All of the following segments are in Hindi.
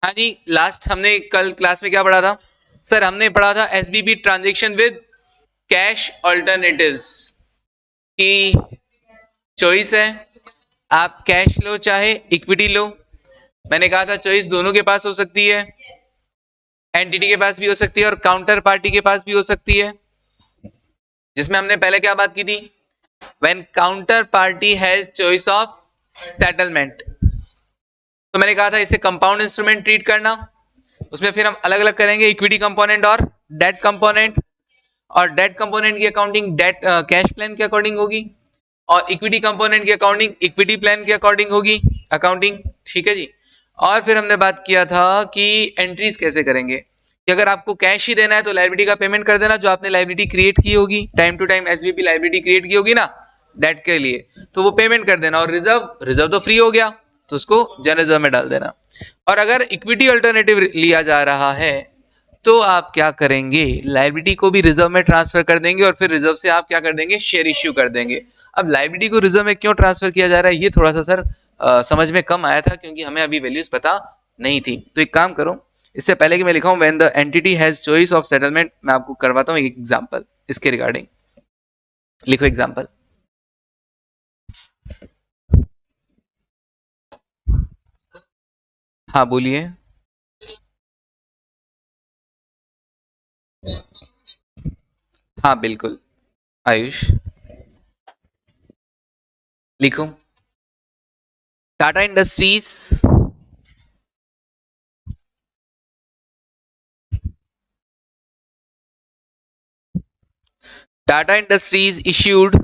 हाँ जी, लास्ट हमने कल क्लास में क्या पढ़ा था सर? हमने पढ़ा था एसबीबी ट्रांजैक्शन विद कैश ऑल्टरनेटिव्स की चॉइस है, आप कैश लो चाहे इक्विटी लो। मैंने कहा था चॉइस दोनों के पास हो सकती है, एंटिटी के पास भी हो सकती है और काउंटर पार्टी के पास भी हो सकती है। जिसमें हमने पहले क्या बात की थी, when counter party has choice of settlement, तो मैंने कहा था इसे कंपाउंड इंस्ट्रूमेंट ट्रीट करना। उसमें फिर हम अलग अलग करेंगे इक्विटी कंपोनेंट और डेट कंपोनेंट, और डेट कंपोनेंट की अकाउंटिंग डेट कैश प्लान के अकॉर्डिंग होगी और इक्विटी कंपोनेंट की अकाउंटिंग इक्विटी प्लान के अकॉर्डिंग होगी अकाउंटिंग। ठीक है जी। और फिर हमने बात किया था कि एंट्रीज कैसे करेंगे, कि अगर आपको कैश ही देना है तो लाइबिलिटी का पेमेंट कर देना, जो आपने लाइबिलिटी क्रिएट की होगी time to time, SBP liability create की होगी ना डेट के लिए, तो वो पेमेंट कर देना। और रिजर्व, रिजर्व तो फ्री हो गया तो उसको जनरल रिजर्व में डाल देना। और अगर इक्विटी अल्टरनेटिव लिया जा रहा है तो आप क्या करेंगे, लाइबिलिटी को भी रिजर्व में ट्रांसफर कर देंगे और फिर रिजर्व से आप क्या कर देंगे, शेयर इश्यू कर देंगे। अब लाइबिलिटी को रिजर्व में क्यों ट्रांसफर किया जा रहा है, ये थोड़ा सा सर समझ में कम आया था क्योंकि हमें अभी वैल्यूज पता नहीं थी। तो एक काम करो, इससे पहले कि मैं लिखाऊं when the entity has choice of settlement, मैं आपको करवाता हूं एक एग्जांपल इसके रिगार्डिंग। लिखो एग्जांपल। हाँ बोलिए। हाँ बिल्कुल आयुष, लिखो। Tata industries Tata industries issued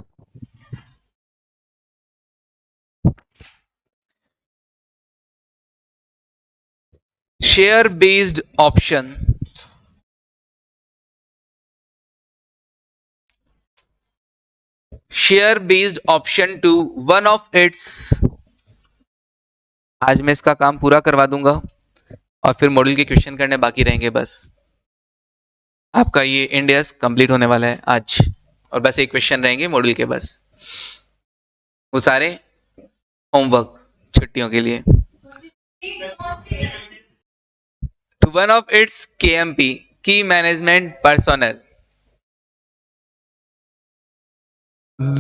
share based option share based option to one of its, आज मैं इसका काम पूरा करवा दूंगा और फिर मॉड्यूल के क्वेश्चन करने बाकी रहेंगे बस। आपका ये इंडियस कंप्लीट होने वाला है आज, और बस एक क्वेश्चन रहेंगे मॉड्यूल के, बस वो सारे होमवर्क छुट्टियों के लिए। Two one of its KMP की management personnel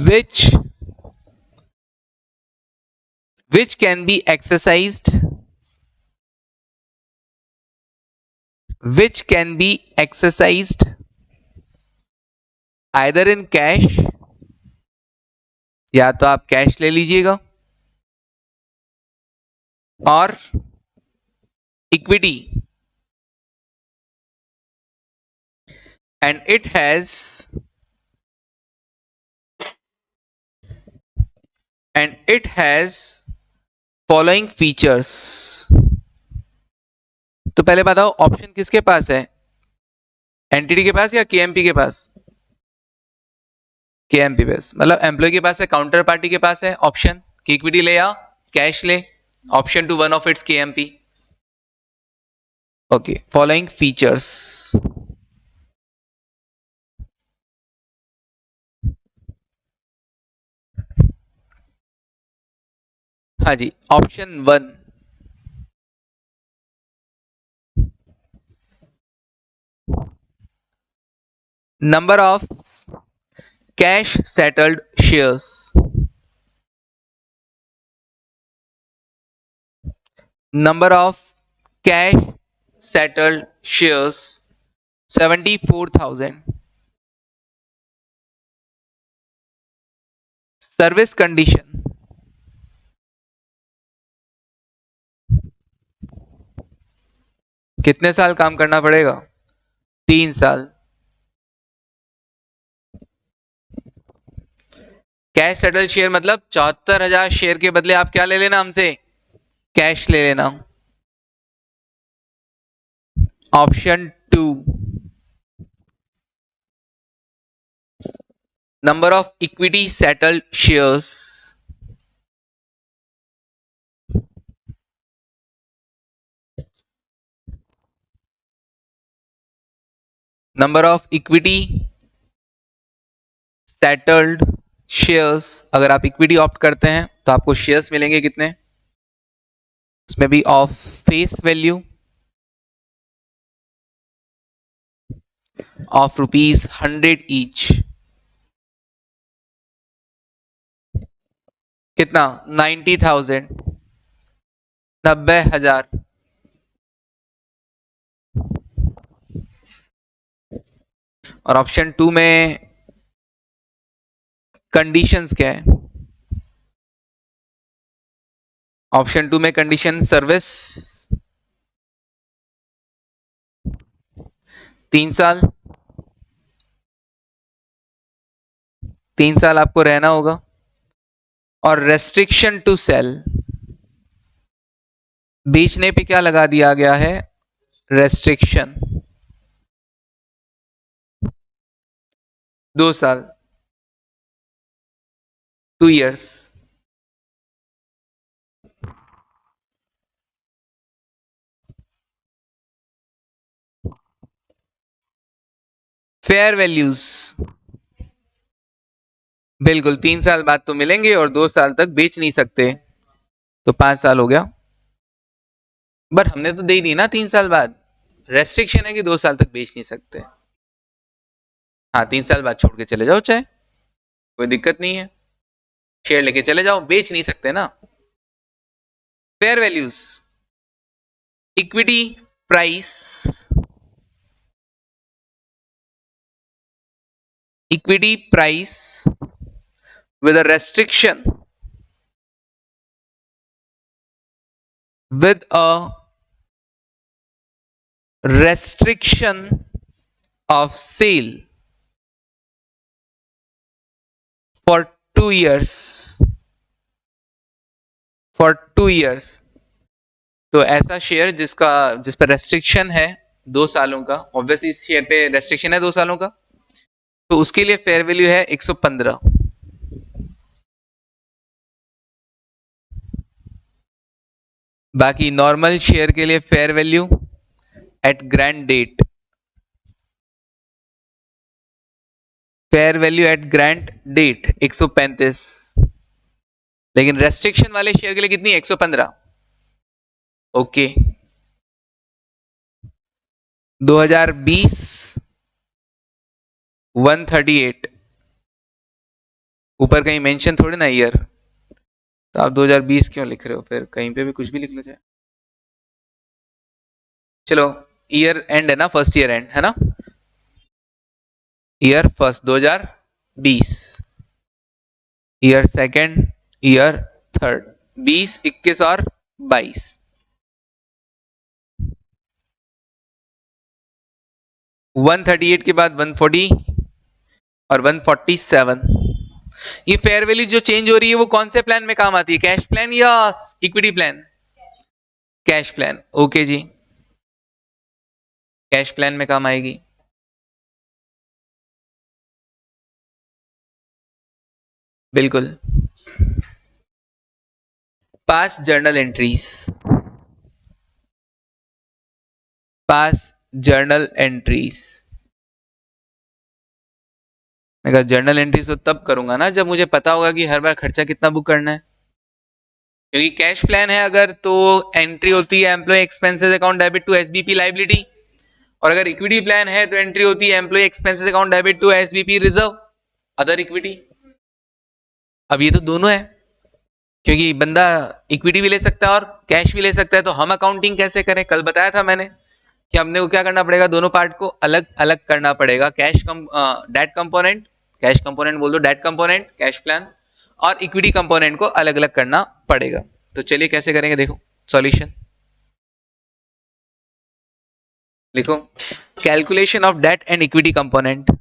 which which can be exercised which can be exercised either in cash, या तो आप कैश ले लीजिएगा, और equity, and it has following features. तो पहले बताओ ऑप्शन किसके पास है, एंटिटी के पास या केएमपी के पास? केएमपी पास, मतलब एम्प्लॉय के पास है, काउंटर पार्टी के पास है ऑप्शन कि इक्विटी ले या कैश ले, option to one of its KMP. Okay, following features. हाँ जी, option 1, number of cash settled shares, number of cash settled shares 74,000, service condition, कितने साल काम करना पड़ेगा, 3 साल। कैश सेटल शेयर मतलब 74,000 शेयर के बदले आप क्या ले लेना हमसे, कैश ले लेना। Option 2, number of equity settled shares, number of equity settled shares, अगर आप इक्विटी ऑप्ट करते हैं तो आपको शेयर्स मिलेंगे कितने, उसमें भी of face value, of rupees 100 each. कितना? 90,000, 90,000. और ऑप्शन 2 में कंडीशंस क्या है? ऑप्शन 2 में कंडीशन सर्विस 3 साल, 3 साल आपको रहना होगा, और रेस्ट्रिक्शन टू सेल, बेचने पे क्या लगा दिया गया है? रेस्ट्रिक्शन 2 साल, 2 years. फेयर वैल्यूज बिल्कुल 3 साल बाद तो मिलेंगे और 2 साल तक बेच नहीं सकते, तो 5 साल हो गया. बट हमने तो दे दी ना 3 साल बाद. रेस्ट्रिक्शन है कि 2 साल तक बेच नहीं सकते. हाँ, 3 साल बाद छोड़ के चले जाओ, चाहे कोई दिक्कत नहीं है, शेयर लेके चले जाओ, बेच नहीं सकते ना. Fair values, equity price, equity price with a restriction, with a restriction of sale for 2 years, for 2 years. तो ऐसा शेयर जिस पर रेस्ट्रिक्शन है 2 सालों का, ऑब्वियसली इस शेयर पे रेस्ट्रिक्शन है 2 सालों का, तो उसके लिए फेयर वैल्यू है 115. बाकी नॉर्मल शेयर के लिए fair value at grant date, fair value at grant date 135. लेकिन रेस्ट्रिक्शन वाले शेयर के लिए कितनी? 115. ओके. 2020 138, ऊपर कहीं मेंशन थोड़ी ना ईयर, तो आप 2020 क्यों लिख रहे हो? फिर कहीं पे भी कुछ भी लिख लो चाहे. चलो, ईयर एंड है ना, फर्स्ट ईयर एंड है ना, year first 2020, year second, year third, 20, 21 और 22. वन 38 के बाद 140 और 147. ये फेयर वैल्यू जो चेंज हो रही है वो कौन से प्लान में काम आती है? कैश प्लान या equity plan? Cash plan. Okay जी, कैश प्लान में काम आएगी. बिल्कुल. Pass journal entries, pass journal entries. मैं कहा जर्नल एंट्रीज तो तब करूंगा ना जब मुझे पता होगा कि हर बार खर्चा कितना बुक करना है. क्योंकि कैश प्लान है अगर, तो एंट्री होती है employ expenses account debit to SBP liability, और अगर इक्विटी प्लान है तो एंट्री होती है employ expenses account debit to SBP reserve other equity. अब ये तो दोनों है, क्योंकि बंदा इक्विटी भी ले सकता है और कैश भी ले सकता है, तो हम अकाउंटिंग कैसे करें? कल बताया था मैंने कि हमने को क्या करना पड़ेगा, दोनों पार्ट को अलग अलग करना पड़ेगा. डेट कंपोनेंट, कैश कंपोनेंट बोल दो, डेट कंपोनेंट कैश प्लान, और इक्विटी कंपोनेंट को अलग अलग करना पड़ेगा. तो चलिए कैसे करेंगे, देखो सॉल्यूशन लिखो. Calculation of debt and equity component.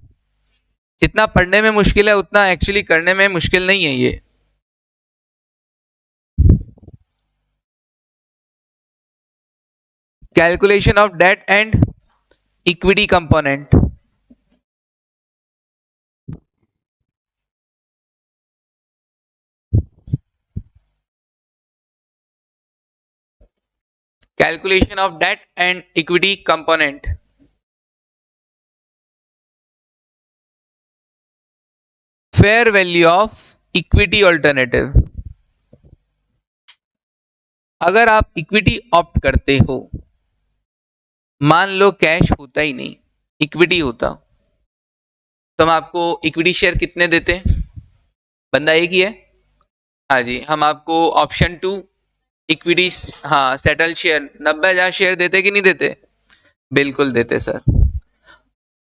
जितना पढ़ने में मुश्किल है उतना एक्चुअली करने में मुश्किल नहीं है ये. Calculation of debt and equity component. Calculation of debt and equity component. Fair value of equity alternative. अगर आप इक्विटी ऑप्ट करते हो, मान लो कैश होता ही नहीं, इक्विटी होता, तो हम आपको इक्विटी शेयर कितने देते हैं? बंदा एक ही है। हाँ जी, हम आपको ऑप्शन 2 इक्विटी, हाँ सेटल शेयर 90,000 शेयर देते कि नहीं देते? बिल्कुल देते सर।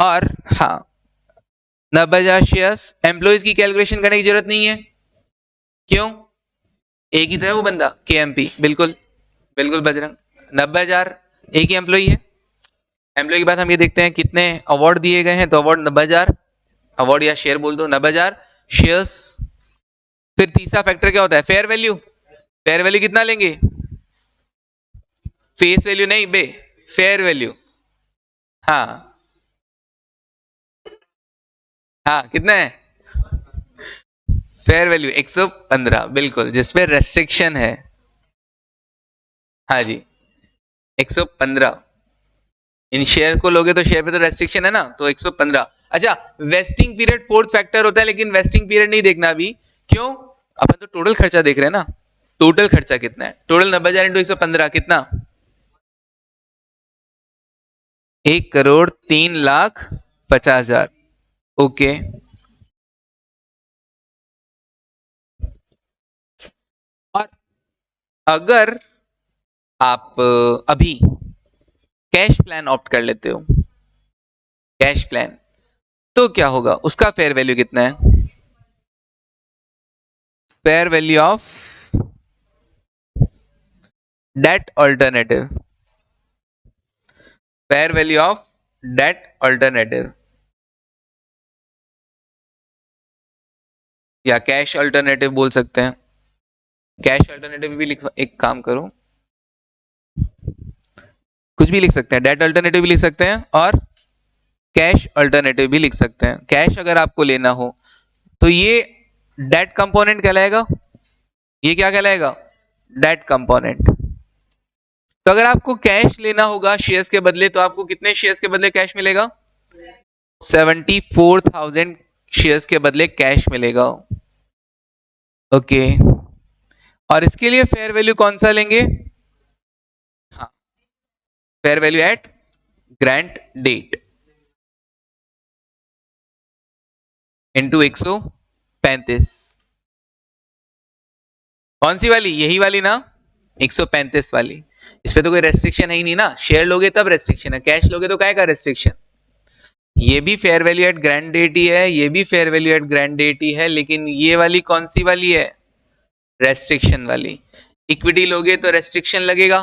और हाँ, 90,000 शेयर्स एम्प्लॉइज की कैलकुलेशन करने की जरूरत नहीं है। क्यों? एक ही तो है वो बंदा, केएमपी। बिल्कुल बिल्कुल बजरंग, 90,000 एक ही एम्प्लॉई है। एम्प्लॉय के बाद हम ये देखते हैं कितने अवार्ड दिए गए हैं, तो अवार्ड 90,000, अवार्ड या शेयर बोल दो 90,000 शेयर्स। फिर तीसरा फैक्टर क्या होता है? Fair value. फेयर वैल्यू कितना लेंगे? फेस वैल्यू नहीं बे, फेयर वैल्यू। हाँ हाँ, कितना है फेयर वैल्यू? 115, बिल्कुल, जिसपे रेस्ट्रिक्शन है। हाँ जी, 115। इन शेयर को लोगे तो शेयर पे तो रेस्ट्रिक्शन है ना, तो 115। अच्छा, वेस्टिंग पीरियड फोर्थ फैक्टर होता है, लेकिन वेस्टिंग पीरियड नहीं देखना अभी। क्यों? अपन तो टोटल खर्चा देख रहे हैं ना। टोटल खर्चा कितना है? टोटल 90,000 इंटू 115 कितना? 1,03,50,000। ओके। और अगर आप अभी कैश प्लान ऑप्ट कर लेते हो, कैश प्लान, तो क्या होगा? उसका फेयर वैल्यू कितना है? Fair value of debt alternative, fair value of debt alternative या कैश अल्टरनेटिव बोल सकते हैं। कैश अल्टरनेटिव भी लिख, एक काम करो, कुछ भी लिख सकते हैं, डेट अल्टरनेटिव भी लिख सकते हैं और कैश अल्टरनेटिव भी लिख सकते हैं। कैश अगर आपको लेना हो तो ये डेट कंपोनेंट कहलाएगा। ये क्या कहलाएगा? Debt component. तो अगर आपको कैश लेना होगा शेयर्स के बदले, तो आपको कितने शेयर्स के बदले कैश मिलेगा? 74,000 शेयर्स के बदले कैश मिलेगा। ओके। और इसके लिए फेयर वैल्यू कौन सा लेंगे? हाँ, fair value at grant date into 135। कौन सी वाली? यही वाली ना, 135 वाली। इस पे तो कोई रेस्ट्रिक्शन है ही नहीं ना। शेयर लोगे तब रेस्ट्रिक्शन है, कैश लोगे तो क्या का रेस्ट्रिक्शन? ये भी fair value at grant date ही है, ये भी fair value at grant date ही है, लेकिन ये वाली कौन सी वाली है? रेस्ट्रिक्शन वाली। इक्विटी लोगे तो रेस्ट्रिक्शन लगेगा,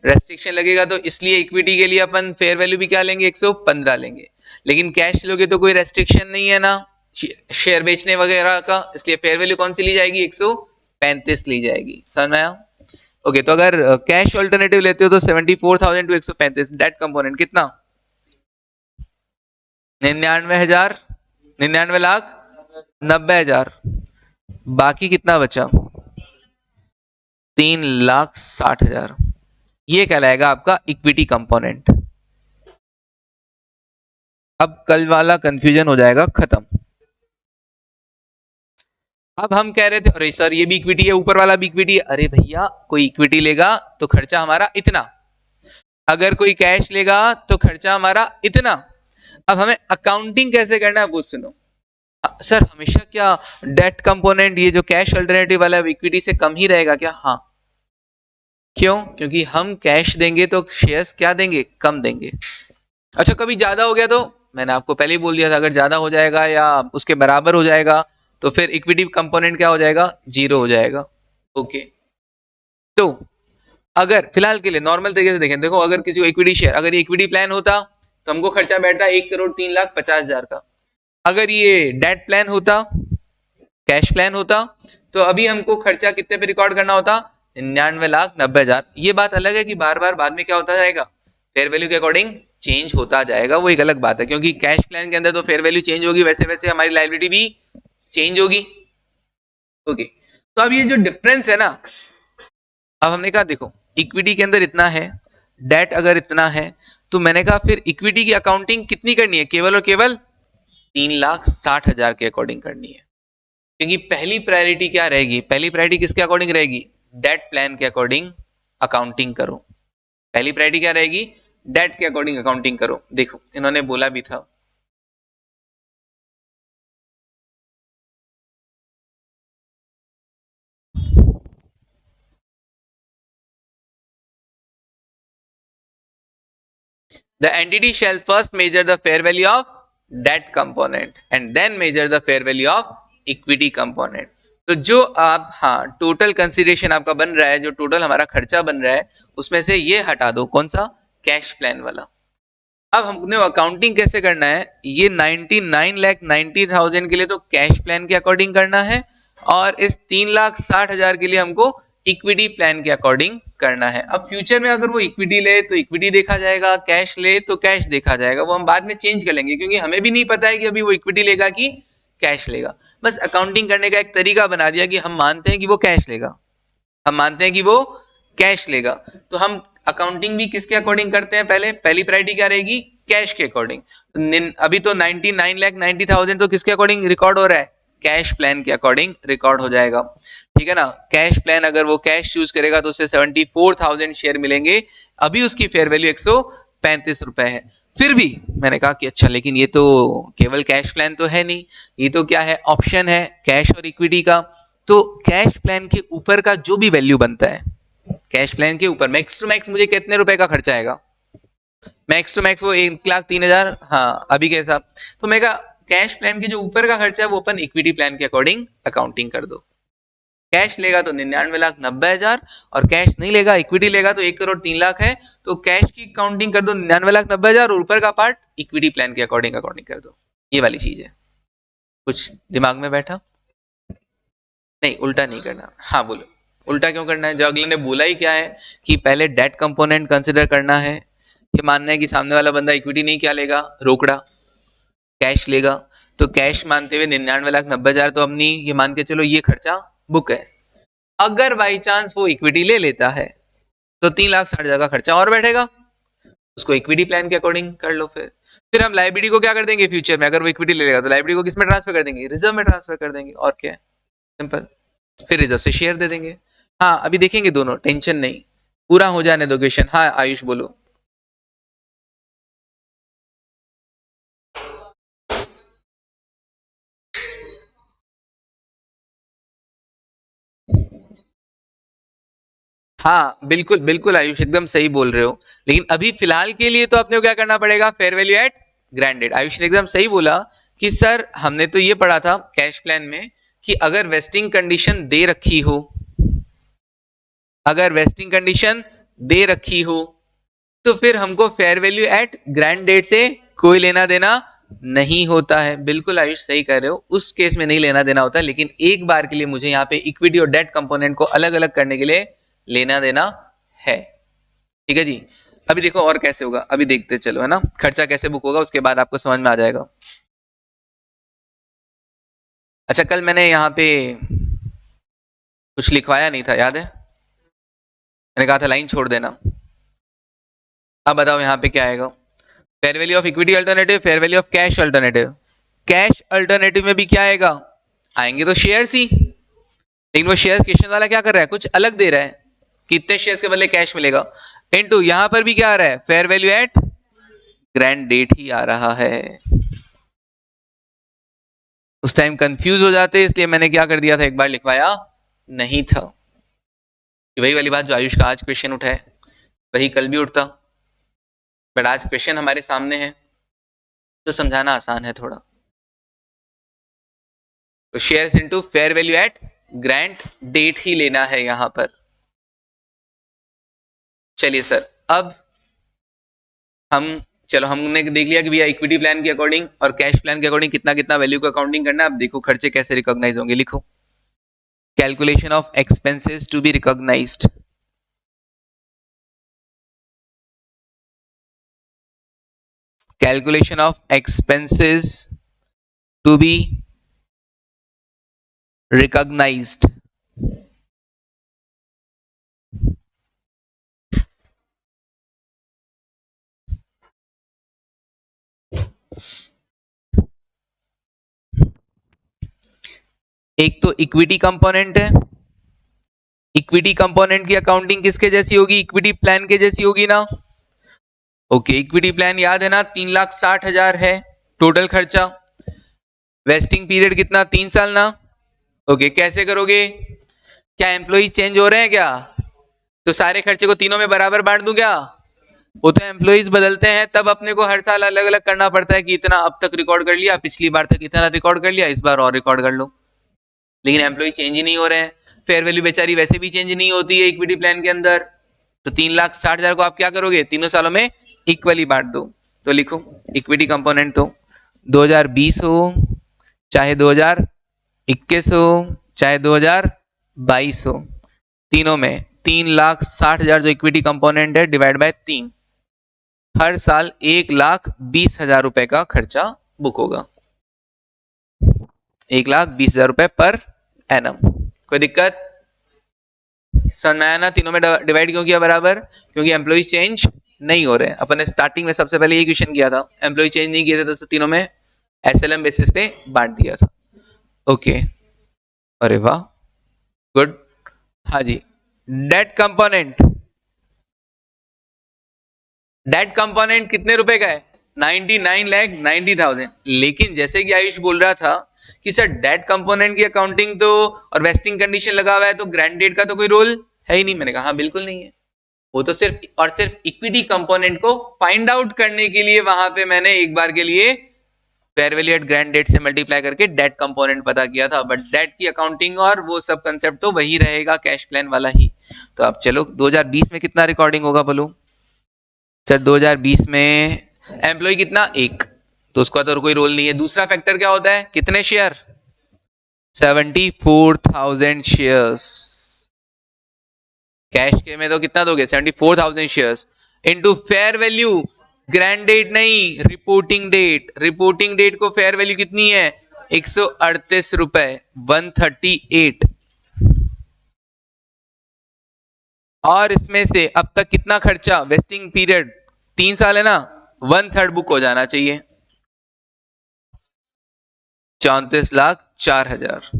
रेस्ट्रिक्शन लगेगा, तो इसलिए इक्विटी के लिए अपन फेयर वैल्यू भी क्या लेंगे? 115 लेंगे। लेकिन कैश लोगे तो कोई रेस्ट्रिक्शन नहीं है ना शेयर बेचने वगैरह का, इसलिए फेयर वैल्यू कौन सी ली जाएगी? 135 ली जाएगी। समझ में आया? ओके, तो अगर कैश अल्टरनेटिव लेते हो तो 74,000 टू 135, डेट कंपोनेंट कितना? 99,000, 99,00,000, 90,000। बाकी कितना बचा? 3,60,000। ये कहलाएगा आपका इक्विटी कंपोनेंट। अब कल वाला कंफ्यूजन हो जाएगा खत्म। अब हम कह रहे थे अरे सर ये भी इक्विटी है, ऊपर वाला भी इक्विटी है। अरे भैया, कोई इक्विटी लेगा तो खर्चा हमारा इतना, अगर कोई कैश लेगा तो खर्चा हमारा इतना। अब हमें अकाउंटिंग कैसे करना है वो सुनो। सर हमेशा क्या डेट कंपोनेंट, ये जो कैश अल्टरनेटिव वाला इक्विटी से कम ही रहेगा क्या? हाँ। क्यों? क्योंकि हम कैश देंगे तो शेयर्स क्या देंगे? कम देंगे। अच्छा, कभी ज्यादा हो गया तो मैंने आपको पहले ही बोल दिया था, अगर ज्यादा हो जाएगा या उसके बराबर हो जाएगा तो फिर इक्विटी कंपोनेंट क्या हो जाएगा? 0 हो जाएगा। ओके। तो अगर फिलहाल के लिए नॉर्मल तरीके से देखें, देखो अगर किसी को इक्विटी शेयर, अगर ये इक्विटी प्लान होता तो हमको खर्चा बैठता 1,03,50,000 का। अगर ये डेट प्लान होता, कैश प्लान होता, तो अभी हमको खर्चा कितने पे रिकॉर्ड करना होता? 99,90,000। ये बात अलग है कि बार बार बाद में क्या होता जाएगा? फेयर वैल्यू के अकॉर्डिंग चेंज होता जाएगा, वो एक अलग बात है, क्योंकि कैश प्लान के अंदर तो फेयर वैल्यू चेंज होगी, वैसे वैसे हमारी लाइबिलिटी भी चेंज होगी। ओके। तो अब ये जो डिफरेंस है ना, अब हमने कहा देखो इक्विटी के अंदर इतना है, डेट अगर इतना है, तो मैंने कहा फिर इक्विटी की अकाउंटिंग कितनी करनी है? केवल और केवल 3,60,000 के अकॉर्डिंग करनी है। क्योंकि पहली प्रायोरिटी क्या रहेगी? पहली प्रायोरिटी किसके अकॉर्डिंग रहेगी? डेट प्लान के अकॉर्डिंग अकाउंटिंग करो। पहली प्रायोरिटी क्या रहेगी? डेट के अकॉर्डिंग अकाउंटिंग करो। देखो इन्होंने बोला भी था The entity shall first measure the fair value of debt component and then measure the fair value of equity component. तो जो आप टोटल कंसिडरेशन आपका बन रहा है, जो टोटल हमारा खर्चा बन रहा है, उसमें से ये हटा दो, कौन सा, कैश प्लान वाला। अब हमने अकाउंटिंग कैसे करना है, ये 99,90,000 के लिए तो कैश प्लान के अकॉर्डिंग करना है, और इस 3,60,000 के लिए हमको इक्विटी प्लान के अकॉर्डिंग करना है। अब फ्यूचर में अगर वो इक्विटी ले तो इक्विटी देखा जाएगा, कैश ले तो कैश देखा जाएगा, वो हम बाद में चेंज कर लेंगे, क्योंकि हमें भी नहीं पता है कि अभी वो इक्विटी लेगा कि कैश लेगा। बस अकाउंटिंग करने का एक तरीका बना दिया कि हम मानते हैं कि वो कैश लेगा, हम मानते हैं कि वो कैश लेगा, तो हम अकाउंटिंग भी किसके अकॉर्डिंग करते हैं, पहली प्रायोरिटी क्या रहेगी, कैश के अकॉर्डिंग। अभी तो 99,90,000 तो किसके अकॉर्डिंग रिकॉर्ड हो रहा है, कैश प्लान के अकॉर्डिंग रिकॉर्ड हो जाएगा, ठीक है ना। कैश प्लान अगर वो कैश चूज करेगा तो उसे 74,000 शेयर मिलेंगे, अभी उसकी फेयर वैल्यू 135 रुपए है। फिर भी मैंने कहा कि अच्छा, लेकिन ये तो केवल कैश प्लान तो है नहीं, ये तो क्या है, ऑप्शन है कैश और इक्विटी का। तो कैश प्लान के ऊपर का जो भी वैल्यू बनता है, कैश प्लान के ऊपर मैक्स टू मैक्स मुझे कितने रुपए का खर्चा आएगा, मैक्स टू मैक्स वो 1,03,000, हाँ अभी कैसा, तो मैं कहा कैश प्लान के जो ऊपर का खर्चा है वो अपन इक्विटी प्लान के अकॉर्डिंग अकाउंटिंग कर दो। कैश लेगा तो 99,90,000 और कैश नहीं लेगा, इक्विटी लेगा तो 1,03,00,000 है, तो कैश की काउंटिंग कर दो 99,90,000 और ऊपर का पार्ट इक्विटी प्लान के अकॉर्डिंग अकाउंटिंग कर दो। ये वाली चीज है, कुछ दिमाग में बैठा? नहीं, उल्टा नहीं करना। हाँ बोलो, उल्टा क्यों करना है, जो अगले ने बोला ही क्या है कि पहले डेट कंपोनेंट कंसिडर करना है। ये मानना है कि सामने वाला बंदा इक्विटी नहीं क्या लेगा, रोकड़ा, कैश लेगा, तो कैश मानते हुए 99,90,000 तो अपनी ये मान के चलो ये खर्चा बुक है। अगर बाई चांस वो इक्विटी ले लेता है तो 3,60,000 का खर्चा और बैठेगा, उसको इक्विटी प्लान के अकॉर्डिंग कर लो। फिर हम लाइबिलिटी को क्या कर देंगे फ्यूचर में, अगर वो इक्विटी ले लेगा तो लाइबिलिटी को किस में ट्रांसफर कर देंगे, रिजर्व में ट्रांसफर कर देंगे, और क्या है, सिंपल। फिर रिजर्व से शेयर दे देंगे। हाँ अभी देखेंगे दोनों, टेंशन नहीं, पूरा हो जाने दो क्वेश्चन। हाँ आयुष बोलो। हाँ बिल्कुल बिल्कुल आयुष, एकदम सही बोल रहे हो, लेकिन अभी फिलहाल के लिए तो अपने को क्या करना पड़ेगा, fair value at granted. Ayush ने एकदम सही बोला कि सर हमने तो ये पढ़ा था कैश प्लान में कि अगर वेस्टिंग कंडीशन दे रखी हो, अगर वेस्टिंग कंडीशन दे रखी हो तो फिर हमको fair value at grant date से कोई लेना देना नहीं होता है। बिल्कुल आयुष सही कह रहे हो, उस केस में नहीं लेना देना होता, लेकिन एक बार के लिए मुझे यहाँ पे इक्विटी और डेट कंपोनेंट को अलग अलग करने के लिए लेना देना है, ठीक है जी। अभी देखो और कैसे होगा, अभी देखते चलो, है ना, खर्चा कैसे बुक होगा उसके बाद आपको समझ में आ जाएगा। अच्छा कल मैंने यहाँ पे कुछ लिखवाया नहीं था, याद है, मैंने कहा था लाइन छोड़ देना। अब बताओ यहाँ पे क्या आएगा, fair value of equity alternative, fair value of cash alternative. Cash alternative में भी क्या आएगा, आएंगे तो शेयर्स ही, लेकिन वो शेयर क्वेश्चन वाला क्या कर रहा है, कुछ अलग दे रहा है, कितने शेयर्स के बदले कैश मिलेगा, इनटू यहां पर भी क्या आ रहा है, fair value at grant date ही आ रहा है। उस टाइम कंफ्यूज हो जाते, इसलिए मैंने क्या कर दिया था, एक बार लिखवाया नहीं था। वही वाली बात जो आयुष का आज क्वेश्चन उठा है वही कल भी उठता, बट आज क्वेश्चन हमारे सामने है तो समझाना आसान है थोड़ा। तो shares into fair value at grant date ही लेना है यहां पर। चलिए सर, अब हम चलो हमने देख लिया कि भैया इक्विटी प्लान के अकॉर्डिंग और कैश प्लान के अकॉर्डिंग कितना कितना वैल्यू का अकाउंटिंग करना है। अब देखो खर्चे कैसे रिकॉग्नाइज होंगे, लिखो calculation of expenses to be recognised. Calculation of expenses to be recognized. एक तो इक्विटी कंपोनेंट है, इक्विटी कंपोनेंट की अकाउंटिंग किसके जैसी होगी, इक्विटी प्लान के जैसी होगी ना। ओके, इक्विटी प्लान याद है ना, 3,60,000 है टोटल खर्चा, वेस्टिंग पीरियड कितना, 3 साल ना। ओके, कैसे करोगे, क्या एम्प्लॉय चेंज हो रहे हैं क्या, तो सारे खर्चे को तीनों में बराबर बांट दूं क्या, वो तो एम्प्लॉइज बदलते हैं, तब अपने को हर साल अलग अलग करना पड़ता है कि इतना अब तक रिकॉर्ड कर लिया, पिछली बार तक इतना रिकॉर्ड कर लिया, इस बार और रिकॉर्ड कर लो। लेकिन एम्प्लॉय चेंज ही नहीं हो रहे हैं, फेयर वैल्यू बेचारी वैसे भी चेंज नहीं होती है इक्विटी प्लान के अंदर। तो 3,60,000 को आप क्या करोगे, तीनों सालों में इक्वली बांट दो। तो लिखो इक्विटी कंपोनेंट तो 2020 हो चाहे 2021 हो चाहे 2022 हो, तीनों में 3,60,000 जो इक्विटी कंपोनेंट है डिवाइड बाय 3, हर साल 1,20,000 रुपए का खर्चा बुक होगा। 1,20,000 रुपए पर एनम। कोई दिक्कत समझ में आया ना? तीनों में डिवाइड क्यों किया बराबर? क्योंकि एम्प्लॉय चेंज नहीं हो रहे हैं। अपन ने स्टार्टिंग में सबसे पहले ये क्वेश्चन किया था, एम्प्लॉय चेंज नहीं किए थे तो तीनों में एसएलएम बेसिस पे बांट दिया था। ओके, अरे वाह, गुड। हाँ जी, डेट कंपोनेंट, डेट कंपोनेंट कितने रुपए का है? 99,90,000। लेकिन जैसे कि आयुष बोल रहा था कि सर डेट कंपोनेंट की अकाउंटिंग तो और वेस्टिंग कंडीशन लगा हुआ है तो ग्रैंड डेट का तो कोई रोल है ही नहीं। मैंने कहा हाँ बिल्कुल नहीं है, वो तो सिर्फ और सिर्फ इक्विटी कंपोनेंट को फाइंड आउट करने के लिए वहां पे मैंने एक बार के लिए fair value at grant date से मल्टीप्लाई करके डेट कंपोनेंट पता किया था, बट डेट की अकाउंटिंग और वो सब कंसेप्ट तो वही रहेगा, कैश प्लान वाला ही। तो अब चलो 2020 में कितना रिकॉर्डिंग होगा बोलो सर? 2020 में एम्प्लॉय कितना, एक, तो उसका तो कोई रोल नहीं है। दूसरा फैक्टर क्या होता है, कितने शेयर? 74,000 शेयर्स। कैश के में तो कितना दोगे, 74,000 shares into fair value, grant date नहीं, रिपोर्टिंग डेट। रिपोर्टिंग डेट को फेयर वैल्यू कितनी है, 138 रुपए, 138। और इसमें से अब तक कितना खर्चा, वेस्टिंग पीरियड 3 साल है ना, 1/3 बुक हो जाना चाहिए, 34,04,000।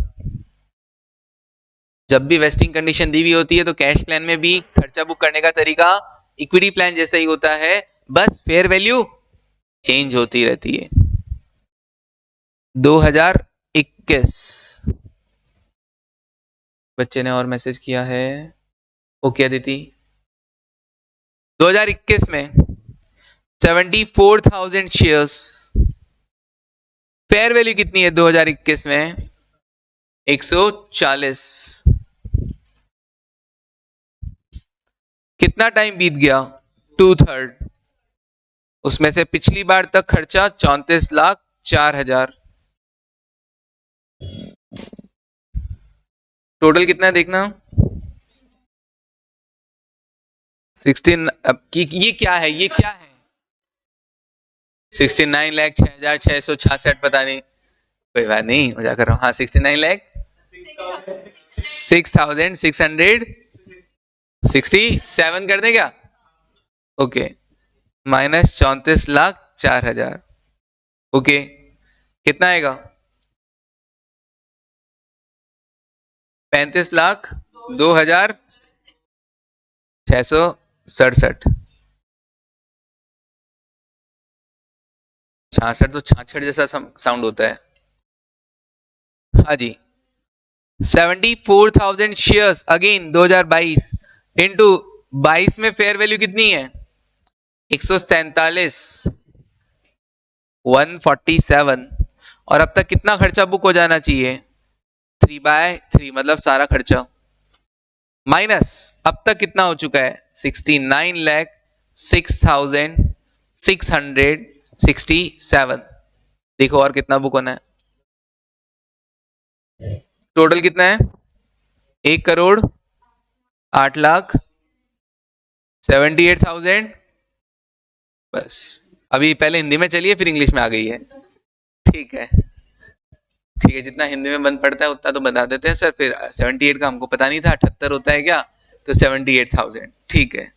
जब भी वेस्टिंग कंडीशन दी हुई होती है तो कैश प्लान में भी खर्चा बुक करने का तरीका इक्विटी प्लान जैसा ही होता है, बस फेयर वैल्यू चेंज होती रहती है। 2021 बच्चे ने और मैसेज किया है, ओके अदिति। 2021 में 74,000 शेयर्स, फेयर वैल्यू कितनी है 2021 में, 140। कितना टाइम बीत गया, 2/3। उसमें से पिछली बार तक खर्चा 34,04,000। टोटल कितना है देखना, 16। अब की ये क्या है, ये क्या है, 69,06,666, पता नहीं, कोई बात नहीं, मजा कर रहा हूँ। हाँ 69,06,667 कर दे क्या? Okay, minus 34,04,000। ओके, कितना आएगा, 35,02,667। 66 तो 66 जैसा साउंड होता है। हाँ जी, 74,000 शेयर्स अगेन 2022 इंटू 22 में फेयर वैल्यू कितनी है, 147, 147। और अब तक कितना खर्चा बुक हो जाना चाहिए, 3/3, मतलब सारा खर्चा, माइनस अब तक कितना हो चुका है, 69,06,667। देखो और कितना बुक होना है, टोटल कितना है, 1,08,78,000। बस, अभी पहले हिंदी में चलिए फिर इंग्लिश में आ गई है, ठीक है ठीक है, जितना हिंदी में बन पड़ता है उतना तो बता देते हैं सर। फिर 78 का हमको पता नहीं था, 78 होता है क्या, तो 78,000, ठीक है।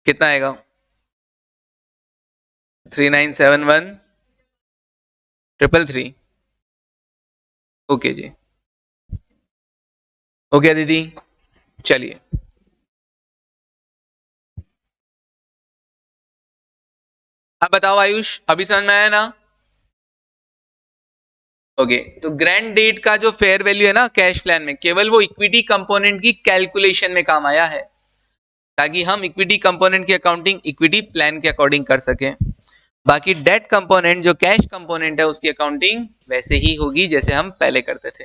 कितना आएगा, 3971,333। ओके जी, ओके दीदी, चलिए अब बताओ आयुष, अभी समझ में आया ना? ओके, तो ग्रैंड डेट का जो फेयर वैल्यू है ना कैश प्लान में, केवल वो इक्विटी कंपोनेंट की कैलकुलेशन में काम आया है, ताकि हम इक्विटी कंपोनेंट की अकाउंटिंग इक्विटी प्लान के अकॉर्डिंग कर सकें। बाकी डेट कंपोनेंट जो कैश कंपोनेंट है उसकी अकाउंटिंग वैसे ही होगी जैसे हम पहले करते थे।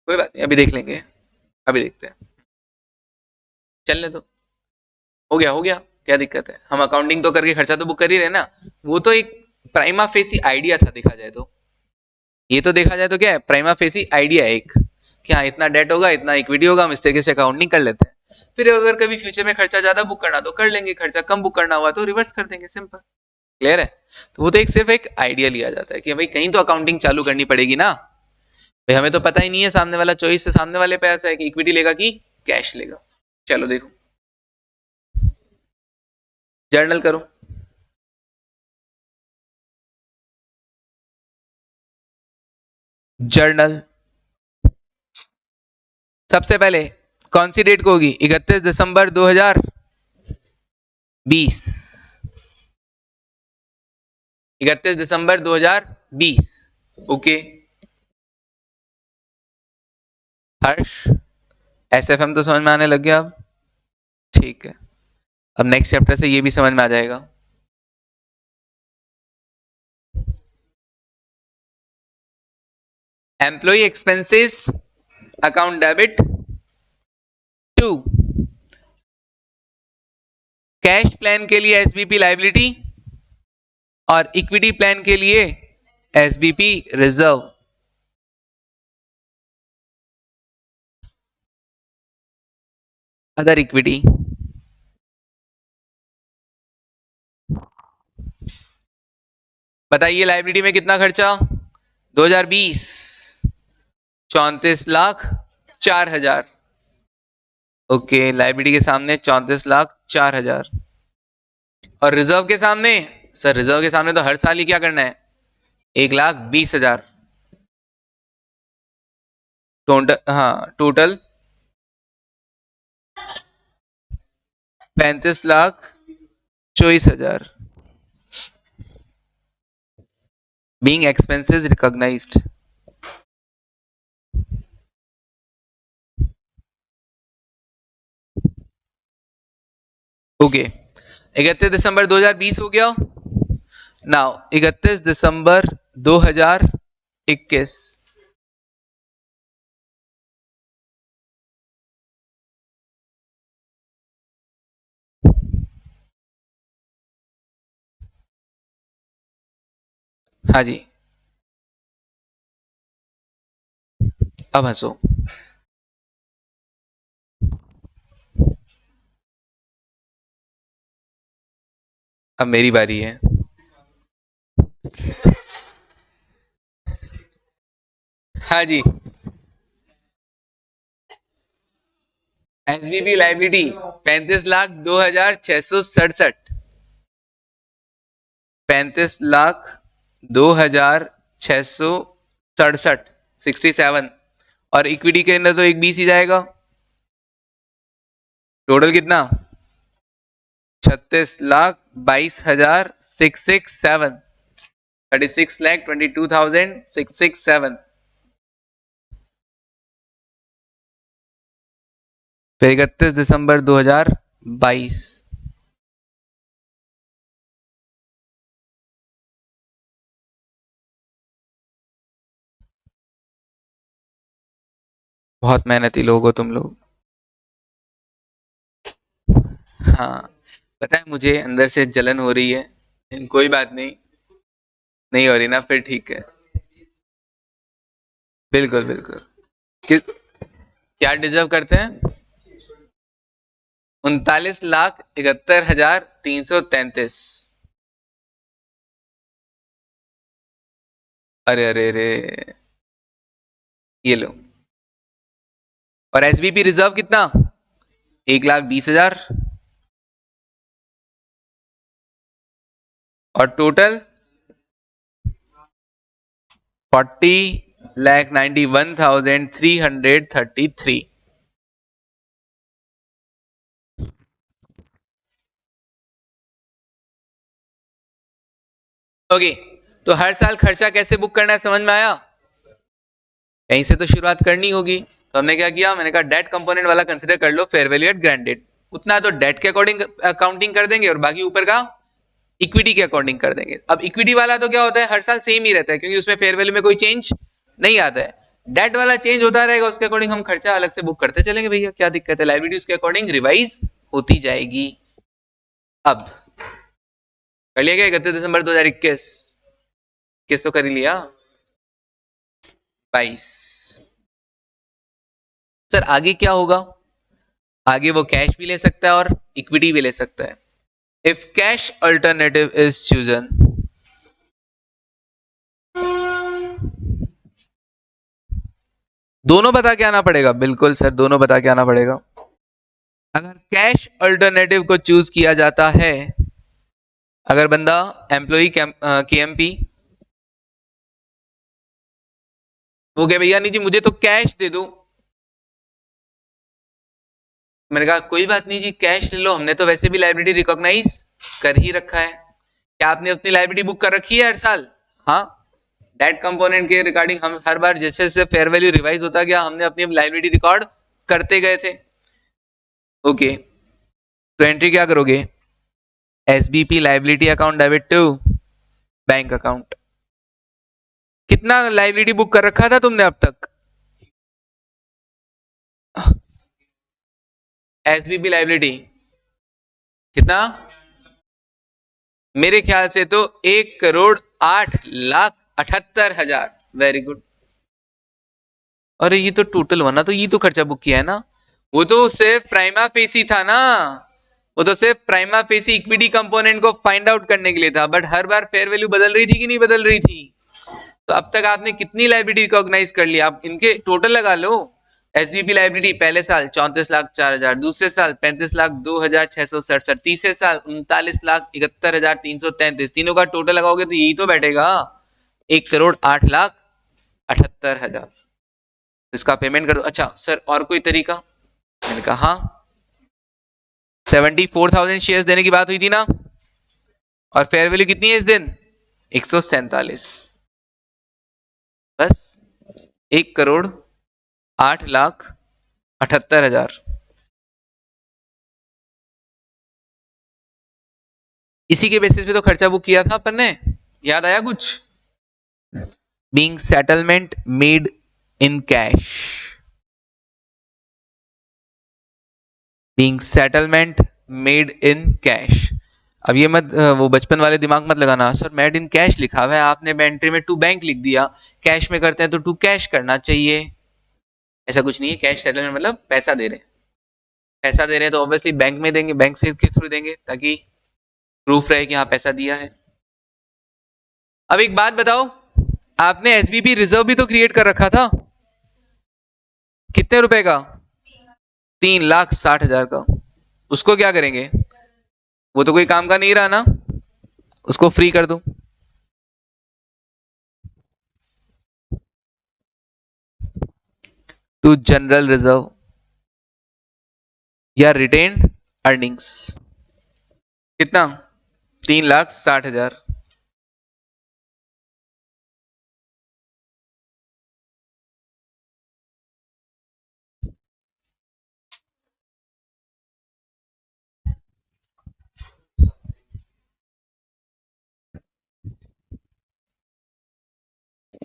कोई बात नहीं, अभी देख लेंगे, अभी देखते हैं, चलने दो। हो गया, क्या दिक्कत है, हम अकाउंटिंग तो करके खर्चा तो बुक कर ही रहे ना। वो तो एक प्राइमा फेसी आइडिया था, देखा जाए तो ये तो देखा जाए तो क्या है, प्राइमा फेसी आइडिया है एक, कि हाँ इतना डेट होगा इतना इक्विटी होगा, हम इस तरीके से अकाउंटिंग कर लेते हैं। फिर अगर कभी फ्यूचर में खर्चा ज्यादा बुक करना तो कर लेंगे, खर्चा कम बुक करना हुआ तो रिवर्स कर देंगे, सिंपल। क्लियर है? तो वो तो एक सिर्फ एक आइडिया लिया जाता है कि भाई कहीं तो अकाउंटिंग चालू करनी पड़ेगी ना भाई, हमें तो पता ही नहीं है सामने वाला चॉइस से सामने वाले पे ऐसा है कि इक्विटी लेगा कि कैश लेगा। चलो देखो, जर्नल करो। जर्नल सबसे पहले कौन सी डेट को होगी, 31 दिसंबर 2020, 31 दिसंबर 2020। ओके हर्ष, एसएफएम तो समझ में आने लग गया अब, ठीक है। अब नेक्स्ट चैप्टर से ये भी समझ में आ जाएगा। Employ expenses account debit to cash plan के लिए एसबीपी लायबिलिटी और इक्विटी प्लान के लिए एसबीपी रिजर्व। अदर इक्विटी, बताइए लायबिलिटी में कितना खर्चा, 2020 34,04,000। ओके, लायबिलिटी के सामने 34,04,000 और रिजर्व के सामने, सर रिजर्व के सामने तो हर साल ही क्या करना है, 1,20,000। टोटल, हाँ total 35,24,000 being expenses recognized। Okay, 31 दिसंबर 2020 हो गया। नाउ 31 दिसंबर 2021, हाँ जी, अब हंसो। अब मेरी बारी है। हाँ जी, एसबीपी लाइबिलिटी 35,02,667, 35,02,667, 67। और इक्विटी के अंदर तो एक 20 ही जाएगा। टोटल कितना, 36,22,667, 36,22,667। फिर 31 दिसंबर 2022, बहुत मेहनती लोग हो तुम लोग। हाँ पता है, मुझे अंदर से जलन हो रही है, लेकिन कोई बात नहीं, नहीं हो रही ना, फिर ठीक है। बिल्कुल बिल्कुल। क्या डिजर्व करते हैं, 39,71,333। अरे अरे अरे, ये लो। और एसबीपी रिजर्व कितना, 1,20,000 और टोटल 40,91,333। ओके, तो हर साल खर्चा कैसे बुक करना है समझ में आया? कहीं से तो शुरुआत करनी होगी। तो हमने क्या किया, मैंने कहा डेट कंपोनेंट वाला कंसीडर कर लो, fair value at grant date, उतना तो डेट के अकॉर्डिंग अकाउंटिंग कर देंगे और बाकी ऊपर का इक्विटी के अकॉर्डिंग कर देंगे। अब इक्विटी वाला तो क्या होता है, हर साल सेम ही रहता है क्योंकि उसमें फेयर वैल्यू में कोई चेंज नहीं आता है। डेट वाला चेंज होता रहेगा, उसके अकॉर्डिंग हम खर्चा अलग से बुक करते चलेंगे भैया, क्या दिक्कत है, लायबिलिटी के अकॉर्डिंग रिवाइज होती जाएगी। अब कर लिया क्या 31 दिसंबर 2021? किस तो कर ही लिया 22। सर आगे क्या होगा? आगे वो कैश भी ले सकता है और इक्विटी भी ले सकता है। If cash alternative is chosen, दोनों बता के आना पड़ेगा। बिल्कुल सर, दोनों बता के आना पड़ेगा। अगर कैश अल्टरनेटिव को चूज किया जाता है, अगर बंदा एम्प्लॉई केएमपी, वो कहे भैया नहीं जी मुझे तो कैश दे दो, मैंने कहा कोई बात नहीं जी कैश ले लो, हमने तो वैसे भी लाइब्रेरी रिकॉग्नाइज कर ही रखा है। क्या आपने अपनी लाइब्रेरी बुक कर रखी है हर साल? हाँ, डेट कंपोनेंट के रिगार्डिंग हम हर बार जैसे जैसे फेयर वैल्यू रिवाइज होता गया, हमने अपनी लाइब्रेरी रिकॉर्ड करते गए थे। ओके, तो एंट्री क्या करोगे, SBP liability account debit to bank account. कितना लाइब्रेरी बुक कर रखा था तुमने अब तक? एसबीपी लाइबिलिटी कितना? मेरे ख्याल से तो 1,08,78,000। Very good. अरे ये तो टोटल हुआ ना, तो ये तो खर्चा बुक किया है ना, वो तो सिर्फ प्राइमा फेसी था ना, वो तो सिर्फ प्राइमा फेसी इक्विटी कंपोनेंट को फाइंड आउट करने के लिए था। But her bar fair value बदल रही थी कि नहीं बदल रही थी? तो अब तक आपने कितनी लाइबिलिटी रिकॉग्नाइज कर लिया, आप इनके टोटल लगा लो। एसबीपी लाइबिलिटी पहले साल 34,04,000, दूसरे साल 35,02,667, तीसरे साल 39,71,333, तीनों का टोटल लगाओगे तो यही तो बैठेगा 1,08,78,000। इसका पेमेंट कर दो। अच्छा सर और कोई तरीका? मैंने कहा हाँ, 74,000 शेयर्स देने की बात हुई थी ना, और फेयर वैल्यू कितनी है इस दिन? 147। बस 1,08,78,000। इसी के बेसिस पे तो खर्चा बुक किया था अपन ने, याद आया कुछ? Being settlement made in cash, being settlement made in cash. अब ये मत वो बचपन वाले दिमाग मत लगाना, सर मेड इन कैश लिखा हुआ है, आपने एंट्री में टू बैंक लिख दिया, कैश में करते हैं तो टू कैश करना चाहिए। ऐसा कुछ नहीं है, कैश सेटलमेंट मतलब पैसा दे रहे हैं, पैसा दे रहे हैं तो ऑब्वियसली बैंक में देंगे, बैंक से के थ्रू देंगे ताकि प्रूफ रहे कि हाँ पैसा दिया है। अब एक बात बताओ, आपने एसबीपी रिजर्व भी तो क्रिएट कर रखा था, कितने रुपए का? 3,60,000 का। उसको क्या करेंगे, वो तो कोई काम का नहीं रहा ना, उसको फ्री कर दो। टू जनरल रिजर्व या रिटेन्ड अर्निंग्स। कितना? 3,60,000।